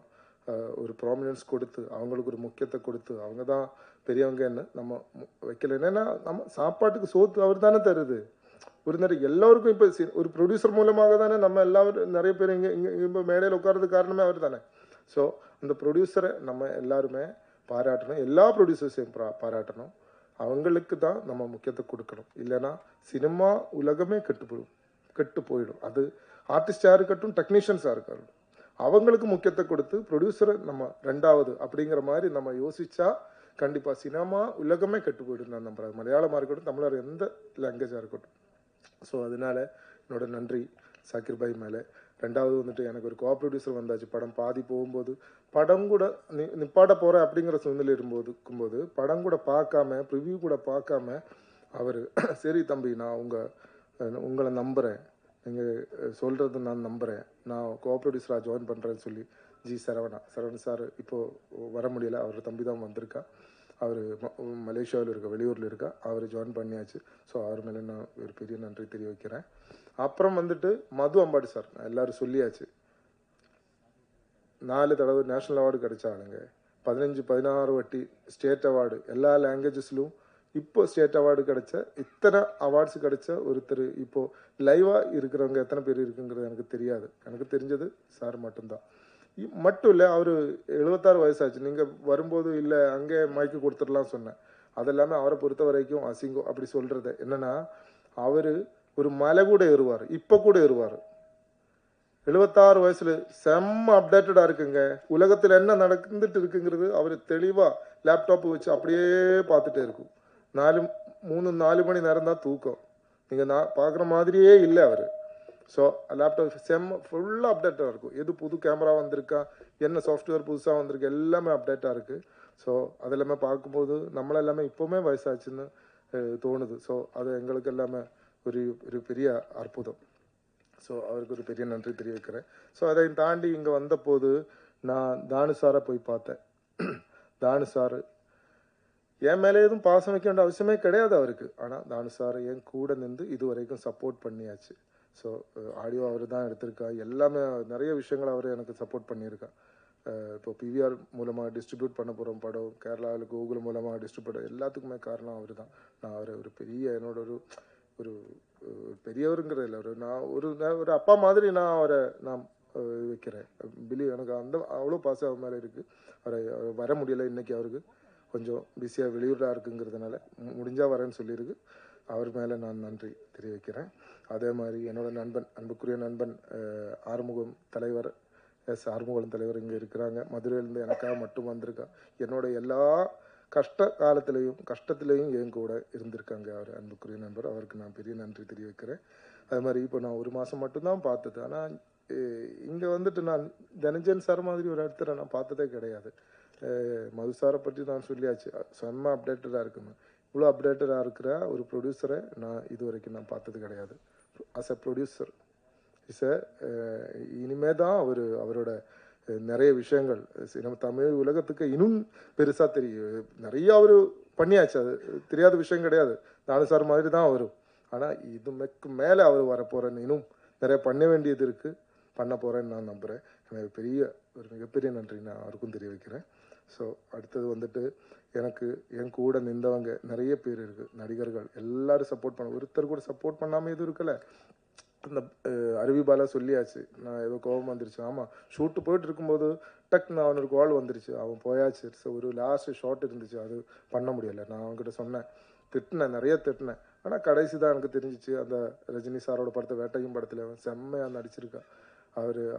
ஒரு ப்ராமினன்ஸ் கொடுத்து அவங்களுக்கு ஒரு முக்கியத்தை கொடுத்து அவங்க தான் பெரியவங்கன்னு நம்ம வைக்கல. என்னன்னா நம்ம சாப்பாட்டுக்கு சோத்து அவர் தானே தருது. ஒரு நிறைய எல்லோருக்கும் இப்போ ஒரு ப்ரொடியூசர் மூலமாக தானே நம்ம எல்லாரும் நிறைய பேர் இங்கே இங்கே இப்போ மேடையில் உட்கார்றதுக்கு காரணமே அவர் தானே. ஸோ அந்த ப்ரொடியூசரை நம்ம எல்லாருமே பாராட்டணும், எல்லா ப்ரொடியூசர்ஸையும் பாராட்டணும். அவங்களுக்கு தான் நம்ம முக்கியத்தை கொடுக்கணும். இல்லைன்னா சினிமா உலகமே கெட்டு போயிடும். அது ஆர்டிஸ்டாக இருக்கட்டும், டெக்னீஷியன்ஸாக இருக்கட்டும், அவங்களுக்கு முக்கியத்தை கொடுத்து ப்ரொடியூசரை நம்ம ரெண்டாவது அப்படிங்கிற மாதிரி நம்ம யோசிச்சா கண்டிப்பாக சினிமா உலகமே கெட்டு போயிடும் நான் நம்புறேன். மலையாளமாக இருக்கட்டும், தமிழர் எந்த லாங்குவேஜாக இருக்கட்டும். ஸோ அதனால என்னோட நன்றி சாக்கிர் பாய் மேலே. ரெண்டாவது வந்துட்டு எனக்கு ஒரு கோ-ப்ரொடியூசர் வந்தாச்சு. படம் பாதி போகும்போது படம் கூட நிப்பாட்ட போகிறேன் அப்படிங்கிற சூழ்நிலை இருக்கும்போது படம் கூட பார்க்காம, ப்ரிவ்யூ கூட பார்க்காம அவர் சரி தம்பி நான் உங்களை நம்புகிறேன், நீங்கள் சொல்கிறது நான் நம்புகிறேன், நான் கோ-ப்ரொடியூசராக ஜாயின் பண்ணுறேன்னு சொல்லி சரவணன் சார் இப்போது வர முடியலை, அவர் தம்பி தான் வந்திருக்கா. அவர் மலேசியாவில் இருக்க, வெளியூரில் இருக்கா. அவர் ஜாயின் பண்ணியாச்சு. ஸோ அவர் மேலே நான் ஒரு பெரிய நன்றி தெரிவிக்கிறேன். அப்புறம் வந்துட்டு மது அம்பாடி சார், எல்லோரும் சொல்லியாச்சு, 4 தடவை நேஷ்னல் அவார்டு கிடைச்ச ஆளுங்க, 15-16 வாட்டி ஸ்டேட் அவார்டு, எல்லா லாங்குவேஜஸ்லும் இப்போ ஸ்டேட் அவார்டு கிடைச்ச, இத்தனை அவார்ட்ஸ் கிடைச்ச ஒருத்தர் இப்போது லைவாக இருக்கிறவங்க எத்தனை பேர் இருக்குங்கிறது எனக்கு தெரியாது. எனக்கு தெரிஞ்சது சார் மட்டும்தான். மட்டும் இல்லை, அவர் 76 வயசாச்சு. நீங்கள் வரும்போது இல்லை அங்கே மைக்கு கொடுத்துடலாம் சொன்னேன். அதெல்லாமே அவரை பொறுத்த வரைக்கும் அசிங்கம் அப்படி சொல்கிறது. என்னென்னா அவர் ஒரு மலை கூட ஏறுவார், இப்போ கூட ஏறுவார். 76 வயசுல செம்ம அப்டேட்டடாக இருக்குங்க. உலகத்தில் என்ன நடந்துட்டு இருக்குங்கிறது அவர் தெளிவாக லேப்டாப்பு வச்சு அப்படியே பார்த்துட்டே இருக்கும். 3-4 மணி நேரம் தான் தூக்கம். நீங்கள் நான் பார்க்குற மாதிரியே இல்லை அவர். ஸோ லேப்டாப் ஃபுல்லாக அப்டேட்டாக இருக்கும். எது புது கேமரா வந்திருக்கா, என்ன சாஃப்ட்வேர் புதுசாக வந்திருக்கு, எல்லாமே அப்டேட்டாக இருக்குது. ஸோ அதெல்லாமே பார்க்கும்போது நம்மளெல்லாமே இப்போவுமே வயசாச்சுன்னு தோணுது. ஸோ அது எங்களுக்கு எல்லாமே ஒரு பெரிய அற்புதம். ஸோ அவருக்கு ஒரு பெரிய நன்றி தெரிவிக்கிறேன். ஸோ அதை தாண்டி இங்கே வந்தபோது நான் தானு சாரை போய் பார்த்தேன். தானு சார் என் மேலே எதுவும் பாசம் வைக்க வேண்டிய அவசியமே கிடையாது அவருக்கு. ஆனால் தானு சார் என் கூட நின்று இது வரைக்கும் சப்போர்ட் பண்ணியாச்சு. ஸோ ஆடியோ அவர் தான் எடுத்திருக்கா, எல்லாமே நிறைய விஷயங்கள் அவர் எனக்கு சப்போர்ட் பண்ணியிருக்கா. இப்போ பிவிஆர் மூலமாக டிஸ்ட்ரிபியூட் பண்ண போகிறோம் படம், கேரளாவில் கூகுள் மூலமாக டிஸ்ட்ரிபியூட், எல்லாத்துக்குமே காரணம் அவர் தான். நான் அவரை ஒரு பெரிய என்னோட ஒரு பெரியவருங்கிறதில்ல, நான் ஒரு அப்பா மாதிரி நான் அவரை நான் வைக்கிறேன். எனக்கு அவ்வளோ பாசம் அவர் மேலே இருக்குது. அவரை வர முடியலை, இன்றைக்கி அவருக்கு கொஞ்சம் பிஸியாக வெளியூராக இருக்குங்கிறதுனால முடிஞ்சால் வரேன்னு சொல்லியிருக்கு. அவர் மேலே நான் நன்றி தெரிவிக்கிறேன். அதே மாதிரி என்னோட நண்பன், அன்புக்குரிய நண்பன் ஆறுமுகம் தலைவர், ஆறுமுகம் தலைவர் இங்கே இருக்கிறாங்க. மதுரையிலேருந்து எனக்காக மட்டும் வந்திருக்கா. என்னோட எல்லா கஷ்டத்திலையும் என் கூட இருந்திருக்காங்க அவர், அன்புக்குரிய நண்பர். அவருக்கு நான் பெரிய நன்றி தெரிவிக்கிறேன். அது மாதிரி இப்போ நான் 1 மாதம் மட்டும்தான் பார்த்தது. ஆனால் இங்கே வந்துட்டு நான் தனஞ்சன் சார் மாதிரி ஒரு இடத்துல நான் பார்த்ததே கிடையாது. மது சாரை பற்றி நான் சொல்லியாச்சு, செம்ம அப்டேட்டடாக இருக்குன்னு. இவ்வளோ அப்டேட்டடாக இருக்கிற ஒரு ப்ரொடியூசரை நான் இது வரைக்கும் நான் பார்த்தது கிடையாது. ஆஸ் அ ப்ரொடியூசர் இனிமே தான் அவரோட நிறைய விஷயங்கள் நம்ம தமிழ் உலகத்துக்கு இன்னும் பெருசாக தெரியும். நிறைய அவர் பண்ணியாச்சு, அது தெரியாத விஷயம் கிடையாது. தானு சார் மாதிரி தான் வரும். ஆனால் இதுக்கு மேலே அவர் வரப்போகிறேன்னு, இன்னும் நிறைய பண்ண வேண்டியது இருக்குது, பண்ண போகிறேன்னு நான் நம்புகிறேன். எனக்கு மிகப்பெரிய நன்றி நான் அவருக்கும் தெரிய வைக்கிறேன். ஸோ அடுத்தது வந்துட்டு எனக்கு என் கூட நின்றவங்க நிறைய பேர் இருக்குது, நடிகர்கள் எல்லாரும் சப்போர்ட் பண்ண, ஒருத்தர் கூட சப்போர்ட் பண்ணாமல் எதுவும் இருக்கலை. அந்த அருவிபாலா சொல்லியாச்சு, நான் ஏதோ கோபம் வந்துருச்சு. ஆமாம், ஷூட்டு போயிட்டு இருக்கும்போது டக்குன்னு அவனுக்கு கால் வந்துருச்சு, அவன் போயாச்சு. ஸோ ஒரு லாஸ்ட் ஷாட் இருந்துச்சு, அது பண்ண முடியலை. நான் அவங்ககிட்ட சொன்னேன், நிறைய திட்டினேன். ஆனால் கடைசி தான் எனக்கு தெரிஞ்சிச்சு, அந்த ரஜினி சாரோட படத்தை வேட்டையும் படத்தில் அவன் செம்மையாக நடிச்சிருக்கான்.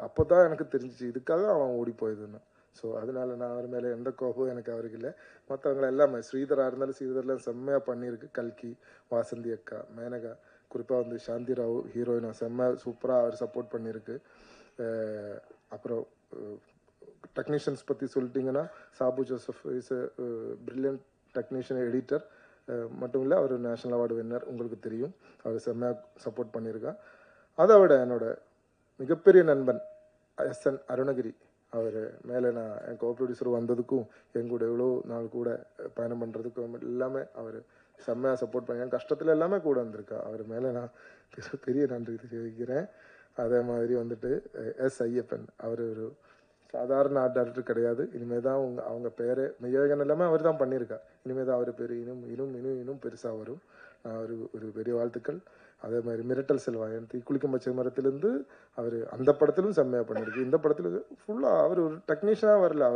அப்போ தான் எனக்கு தெரிஞ்சிச்சு இதுக்காக அவன் ஓடி போயதுன்னு. ஸோ அதனால நான் அவர் மேலே எந்த கோபம் எனக்கு அவருக்கு இல்லை. மற்றவங்கள எல்லாமே ஸ்ரீதராக இருந்தாலும் ஸ்ரீதர்லாம் செம்மையாக பண்ணியிருக்கு. கல்கி, வாசந்தி அக்கா, மேனகா குறிப்பாக வந்து சாந்தி ராவ் ஹீரோயினை செம்ம சூப்பராக அவர் சப்போர்ட் பண்ணியிருக்கு. அப்புறம் டெக்னீஷியன்ஸ் பற்றி சொல்லிட்டிங்கன்னா Sabu Joseph is brilliant technician editor மட்டும் இல்லை, அவர் நேஷ்னல் அவார்டு வின்னர், உங்களுக்கு தெரியும். அவர் செம்மையாக சப்போர்ட் பண்ணியிருக்கா. அதை விட என்னோட மிகப்பெரிய நண்பன் SN அருணகிரி, அவர் மேலே நான் என் கோ ப்ரொடியூசர் வந்ததுக்கும் எங்கூட எவ்வளோ நாள் கூட பயணம் பண்ணுறதுக்கும் எல்லாமே அவர் செம்மையாக சப்போர்ட் பண்ணி என் கஷ்டத்தில் எல்லாமே கூட வந்திருக்கா. அவர் மேலே நான் பெரிய நன்றி தெரிவிக்கிறேன். அதே மாதிரி வந்துட்டு எஸ் ஐயப்பன், அவர் ஒரு சாதாரண ஆர்ட் டைரக்டர் கிடையாது. இனிமேல் தான் அவங்க பேரை மெய்யழகன் எல்லாமே அவர் தான் பண்ணியிருக்கா. இனிமேல் தான் அவர் பேர் இன்னும் இன்னும் இன்னும் இன்னும் பெருசாக வரும். ஒரு பெரிய வாழ்த்துக்கள். அதே மாதிரி மிரட்டல் செல்வா, என் தீக்குளிக்கும் பச்சை மரத்துலேருந்து அவர் அந்த படத்திலும் செம்மையாக பண்ணியிருக்கு. இந்த படத்தில் ஃபுல்லாக அவர் ஒரு டெக்னீஷியனாக வரல,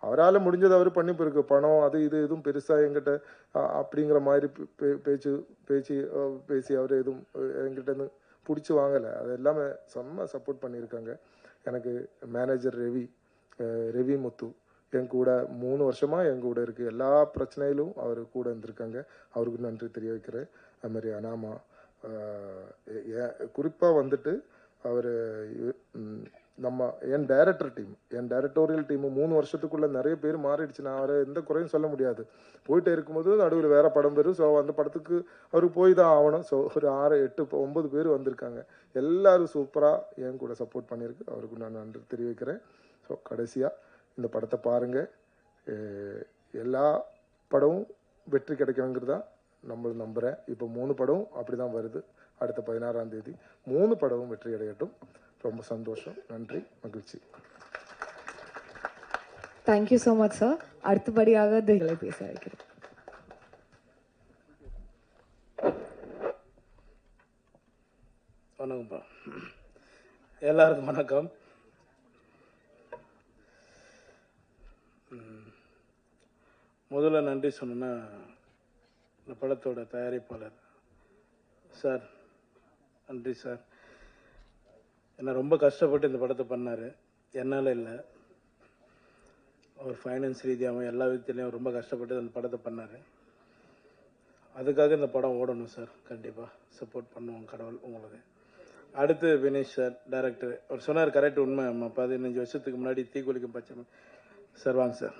அவரால் முடிஞ்சது அவர் பண்ணி போயிருக்கு. பணம் அது இது எதுவும் பெருசாக எங்கிட்ட அப்படிங்கிற மாதிரி பேசி அவர் எதுவும் எங்கிட்ட பிடிச்சி வாங்கலை. அது எல்லாமே செம்ம சப்போர்ட் பண்ணியிருக்காங்க. எனக்கு மேனேஜர் ரவி முத்து என் கூட 3 வருஷமாக என் கூட இருக்குது. எல்லா பிரச்சனையிலும் அவர் கூட இருந்திருக்காங்க. அவருக்கு நன்றி தெரிய வைக்கிறேன். அது மாதிரி அனாமா, குறிப்பாக வந்துட்டு அவர் என் டைரக்டோரியல் டீமு 3 வருஷத்துக்குள்ளே நிறைய பேர் மாறிடுச்சு. நான் அவரை எந்த குறையும் சொல்ல முடியாது. போயிட்டே இருக்கும்போது நடுவில் வேறு படம் வரும். ஸோ அந்த படத்துக்கு அவருக்கு போய் தான் ஆகணும். ஸோ ஒரு 6, 8, 9 பேர் வந்திருக்காங்க. எல்லோரும் சூப்பராக என் கூட சப்போர்ட் பண்ணியிருக்கு. அவருக்கு நான் நன்றி தெரிவிக்கிறேன். ஸோ கடைசியாக இந்த படத்தை பாருங்கள். எல்லா படமும் வெற்றி கிடைக்கணுங்கிறது தான் நம்புகிறேன். இப்போ 3 படம் அப்படி தான் வருது. அடுத்த 16ஆம் தேதி 3 படமும் வெற்றி அடையட்டும். ரொம்ப சந்தோஷம். நன்றி, மகிழ்ச்சி. Thank you so much sir. அடுத்தபடியாக திகளை பேச வைக்கிறேன். வணக்கம்ப்பா, எல்லாருக்கும் வணக்கம். முதல்ல நன்றி சொன்னா இந்த படத்தோட தயாரிப்பாளர் சார், நன்றி சார். என்ன ரொம்ப கஷ்டப்பட்டு இந்த படத்தை பண்ணார். என்னால் இல்லை, அவர் ஃபைனான்ஸ் ரீதியாகவும் எல்லா விதத்துலேயும் ரொம்ப கஷ்டப்பட்டு அந்த படத்தை பண்ணார். அதுக்காக இந்த படம் ஓடணும் சார். கண்டிப்பாக சப்போர்ட் பண்ணுவோம் கடவுள் உங்களுக்கு. அடுத்து வினேஷ் சார், டைரக்டர். அவர் சொன்னார் கரெக்ட், உண்மை. 15 வருஷத்துக்கு முன்னாடி தீக்குளிக்கும் பச்சை சார். வாங்க சார்.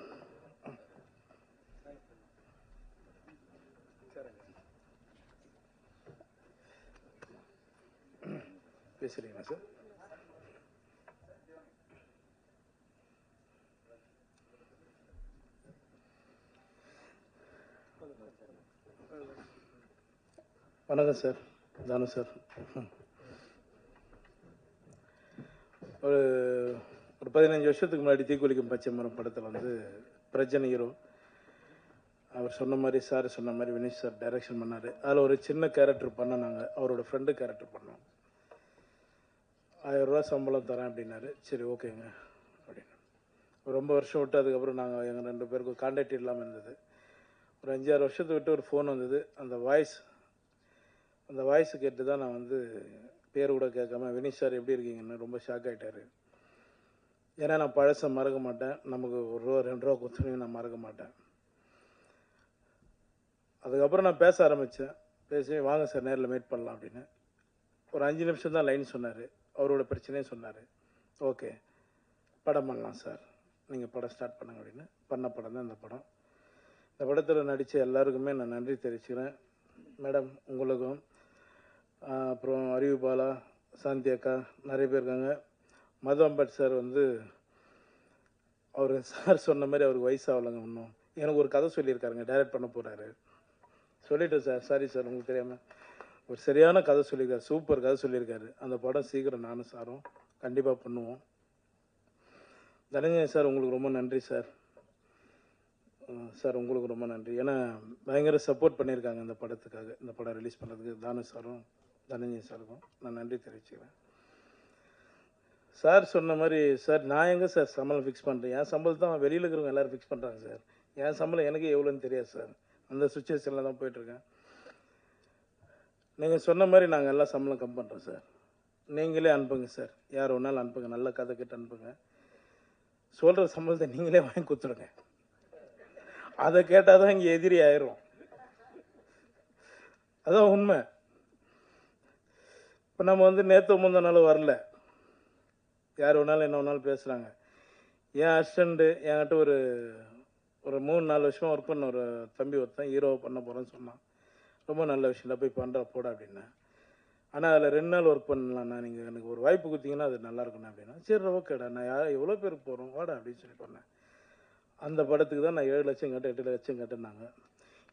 பேசுறீங்களா சார்? வணக்கம் சார், தானு சார். ஒரு 15 வருஷத்துக்கு முன்னாடி தீக்குளிக்கும் பச்சை மரம் படத்தில் வந்து பிரஜன் ஹீரோ. அவர் சொன்ன மாதிரி, சார் சொன்ன மாதிரி வினேஷ் சார் டைரக்ஷன் பண்ணார். அதில் ஒரு சின்ன கேரக்டர் பண்ணோம் நாங்கள். அவரோட ஃப்ரெண்டு கேரக்டர் பண்ணோம். 1000 ரூபா சம்பளம் தரேன் அப்படின்னாரு. சரி ஓகேங்க அப்படின்னு. ரொம்ப வருஷம் விட்டு அதுக்கப்புறம் நாங்கள் எங்கள் 2 பேருக்கும் கான்டாக்ட் இல்லாமல் இருந்தது. ஒரு 5-6 வருஷத்தை விட்டு ஒரு ஃபோன் வந்தது. அந்த வாய்ஸ் கேட்டு தான் நான் வந்து பேர் கூட கேட்காம வினீஷ் சார் எப்படி இருக்கீங்கன்னு ரொம்ப ஷாக் ஆகிட்டார். ஏன்னா நான் பழசை மறக்க மாட்டேன். நமக்கு 1 ரூபா 2 ரூபா கொடுத்துருங்க, நான் மறக்க மாட்டேன். அதுக்கப்புறம் நான் பேச ஆரம்பித்தேன். பேசி வாங்க சார் நேரில் மீட் பண்ணலாம் அப்படின்னு. ஒரு 5 நிமிஷம் தான் லைன் சொன்னார். அவரோட பிரச்சனையும் சொன்னார். ஓகே படம் பண்ணலாம் சார், நீங்கள் படம் ஸ்டார்ட் பண்ணுங்க அப்படின்னு. பண்ண படம் தான் இந்த படம். இந்த படத்தில் நடித்த எல்லாருக்குமே நான் நன்றி தெரிவிச்சுக்கிறேன். மேடம் உங்களுக்கும், அப்புறம் அறிவு பாலா, சாந்தி அக்கா, நிறைய பேர் இருக்காங்க. மது அம்பட் சார் வந்து அவர் சார் சொன்ன மாதிரி அவருக்கு வயசாகலைங்க இன்னும். எனக்கு ஒரு கதை சொல்லியிருக்காருங்க, டைரக்ட் பண்ண போகிறாரு. சொல்லிட்டேன் சார், சாரி சார் உங்களுக்கு தெரியாமல். ஒரு சரியான கதை சொல்லியிருக்காரு, சூப்பர் கதை சொல்லியிருக்காரு. அந்த படம் சீக்கிரம் நானும் சாரும் கண்டிப்பாக பண்ணுவோம். தனஞ்சயன் சார் உங்களுக்கு ரொம்ப நன்றி சார். சார் உங்களுக்கு ரொம்ப நன்றி. ஏன்னா பயங்கர சப்போர்ட் பண்ணியிருக்காங்க இந்த படத்துக்காக. இந்த படம் ரிலீஸ் பண்ணுறதுக்கு தானு சாரும் தனஞ்சயன் சாருக்கும் நான் நன்றி தெரிவிச்சுக்கிறேன். சார் சொன்ன மாதிரி சார், நான் எங்கே சார் சம்பளம் ஃபிக்ஸ் பண்ணுறேன்? என் சம்பளம் தான் வெளியில் இருக்கிறவங்க எல்லோரும் ஃபிக்ஸ் பண்ணுறாங்க சார். என் சம்பளம் எனக்கு எவ்வளோன்னு தெரியாது சார். அந்த சுச்சுவேஷனில் தான் போயிட்டுருக்கேன். நீங்கள் சொன்ன மாதிரி நாங்கள் எல்லாம் சம்பளம் கம் பண்ணுறோம் சார். நீங்களே அனுப்புங்க சார், யார் ஒன்றாலும் அனுப்புங்க. நல்ல கதை கிட்ட அனுப்புங்க. சொல்கிற சம்பளத்தை நீங்களே வாங்கி கொடுத்துடுங்க. அதை கேட்டால் தான் இங்கே எதிரி ஆயிரும். அதான் உண்மை. இப்போ நம்ம வந்து நேற்று முந்தின நாள் வரல, யார் வேணாலும் என்ன வேணாலும் பேசுகிறாங்க. என் அசிஸ்டண்ட்டு என்கிட்ட ஒரு 3-4 வருஷமாக ஒர்க் பண்ண ஒரு தம்பி ஒருத்தன் ஹீரோவை பண்ண போகிறேன்னு சொன்னான். ரொம்ப நல்ல விஷயம் போய் பண்ணுற போட அப்படின்னேன். ஆனால் அதில் 2 நாள் ஒர்க் பண்ணலாம்ண்ணா, நீங்கள் எனக்கு ஒரு வாய்ப்பு கொடுத்தீங்கன்னா அது நல்லாயிருக்குண்ணா அப்படின்னா. சரி ஓகேடா, நான் எவ்வளோ பேருக்கு போகிறோம் வாடா அப்படின்னு சொல்லி பண்ணேன். அந்த படத்துக்கு தான் நான் 7 லட்சம் கேட்டேன், 8 லட்சம் கேட்டேன்னாங்க.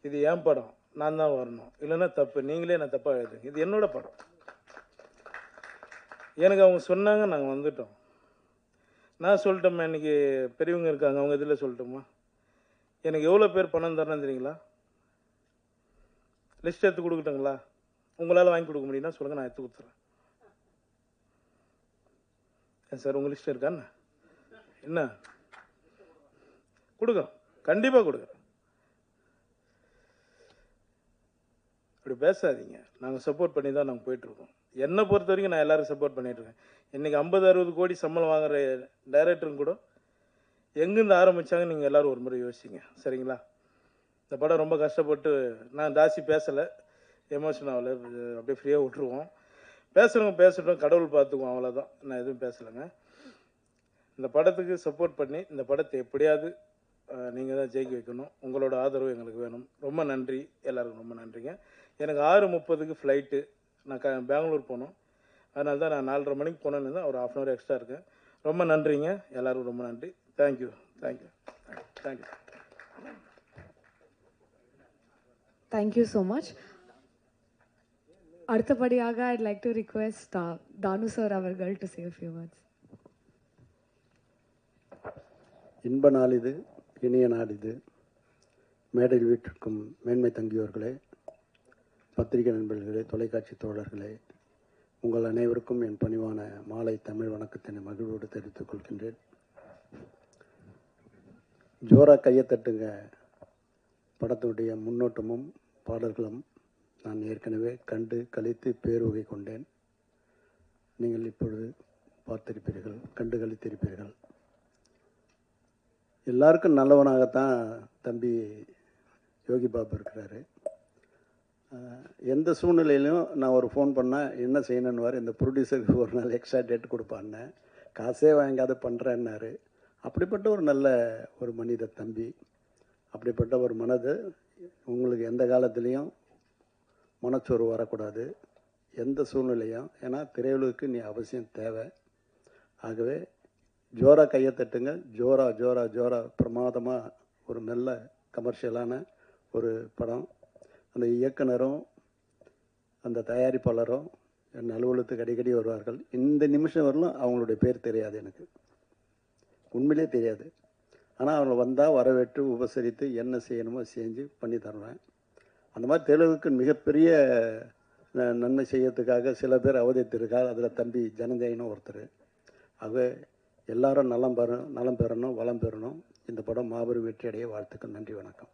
இது என் படம், நான் தான் வரணும், இல்லைன்னா தப்பு, நீங்களே நான் தப்பாக எழுதுங்க, இது என்னோட படம். எனக்கு அவங்க சொன்னாங்க, நாங்கள் வந்துட்டோம். நான் சொல்லிட்டோம்மா, இன்றைக்கி பெரியவங்க இருக்காங்க, அவங்க இதில் சொல்லட்டோம்மா, எனக்கு எவ்வளோ பேர் பணம் தரணும் தெரியுங்களா? லிஸ்ட் எடுத்து கொடுக்கட்டுங்களா? உங்களால் வாங்கி கொடுக்க முடியும்னா சொல்லுங்கள், நான் எடுத்து கொடுத்துறேன். ஏன் சார் உங்கள் லிஸ்ட் இருக்கான்னு என்ன கொடுக்குறோம், கண்டிப்பாக கொடுக்குறோம். அப்படி பேசாதீங்க, நாங்கள் சப்போர்ட் பண்ணி தான் நாங்கள் போயிட்டுருக்கோம். என்னை பொறுத்த வரைக்கும் நான் எல்லோரும் சப்போர்ட் பண்ணிகிட்ருக்கேன். இன்றைக்கி 50-60 கோடி சம்பளம் வாங்குகிற டைரக்டரும் கூட எங்கேருந்து ஆரம்பித்தாங்க நீங்கள் எல்லோரும் ஒரு முறை யோசிச்சிங்க, சரிங்களா? இந்த படம் ரொம்ப கஷ்டப்பட்டு, நான் ஜாஸ்தி பேசலை, எமோஷன் ஆகலை, அப்படியே ஃப்ரீயாக விட்டுருவோம். பேசுகிறவங்க பேசட்டும், கடவுள் பார்த்துக்குவோம், அவ்வளோதான். நான் எதுவும் பேசலைங்க. இந்த படத்துக்கு சப்போர்ட் பண்ணி இந்த படத்தை எப்படியாவது நீங்கள் தான் ஜெயிக்க வைக்கணும். உங்களோட ஆதரவு எங்களுக்கு வேணும். ரொம்ப நன்றி, எல்லாருக்கும் ரொம்ப நன்றிங்க. எனக்கு 6:30க்கு ஃப்ளைட்டு, நான் பெங்களூர் போகணும். அதனால தான் நான் 4:30 மணிக்கு போனேன்னு தான் ஒரு 1/2 hour எக்ஸ்ட்ரா இருக்கேன். ரொம்ப நன்றிங்க, எல்லாருக்கும் ரொம்ப நன்றி. Thank you thank you thank you. Thank you so much. அடுத்தபடியாக I'd like to request Thanu sir அவர்கள் to say a few words. இன்ப நாள் இது, இனிய நாள் இது. மேடையில் வீட்டிற்கும் மேன்மை தங்கியோர்களே, பத்திரிகை நண்பர்களே, தொலைக்காட்சி தோழர்களே, உங்கள் அனைவருக்கும் என் பணிவான மாலை தமிழ் வணக்கத்தினை மகிழ்வோடு தெரிவித்துக் கொள்கின்றேன். ஜோரா கையத்தட்டுங்க படத்துடைய முன்னோட்டமும் பாடல்களும் நான் ஏற்கனவே கண்டு கழித்து பேருவகை கொண்டேன். நீங்கள் இப்பொழுது பார்த்திருப்பீர்கள், கண்டு கழித்திருப்பீர்கள். எல்லாருக்கும் நல்லவனாகத்தான் தம்பி யோகி பாபு இருக்கிறாரு. எந்த சூழ்நிலையிலும் நான் ஒரு ஃபோன் பண்ணால் என்ன செய்யணுன்னுவார். இந்த ப்ரொடியூசருக்கு ஒரு நாள் எக்ஸ்ட்ரா டேட் கொடுப்பான்னு, காசே வாங்காத பண்ணுறேன்னாரு. அப்படிப்பட்ட ஒரு நல்ல ஒரு மனித தம்பி, அப்படிப்பட்ட ஒரு மனது உங்களுக்கு எந்த காலத்துலேயும் மனச்சோர்வு வரக்கூடாது, எந்த சூழ்நிலையும். ஏன்னா திரையுலகுக்கு நீ அவசியம் தேவை. ஆகவே ஜோரா கையை தட்டுங்க. ஜோரா ஜோரா ஜோரா பிரமாதமாக ஒரு நல்ல கமர்ஷியலான ஒரு படம். அந்த இயக்குனரும் அந்த தயாரிப்பாளரும் என் அலுவலகத்துக்கு அடிக்கடி வருவார்கள். இந்த நிமிஷம் வரலும் அவங்களுடைய பேர் தெரியாது, எனக்கு உண்மையிலே தெரியாது. ஆனால் அவங்க வந்தால் வரவேற்று உபசரித்து என்ன செய்யணுமோ செஞ்சு பண்ணி தருவேன். அந்த மாதிரி தெலுங்குக்கு மிகப்பெரிய நன்மை செய்யறதுக்காக சில பேர் அவதரித்திருக்கார். அதில் தம்பி ஜனஞ்சயனும் ஒருத்தர். ஆகவே எல்லாரும் நலம் பெறணும், வளம் பெறணும். இந்த படம் மாபெரும் வெற்றி அடைய வாழ்த்துக்கள். நன்றி, வணக்கம்.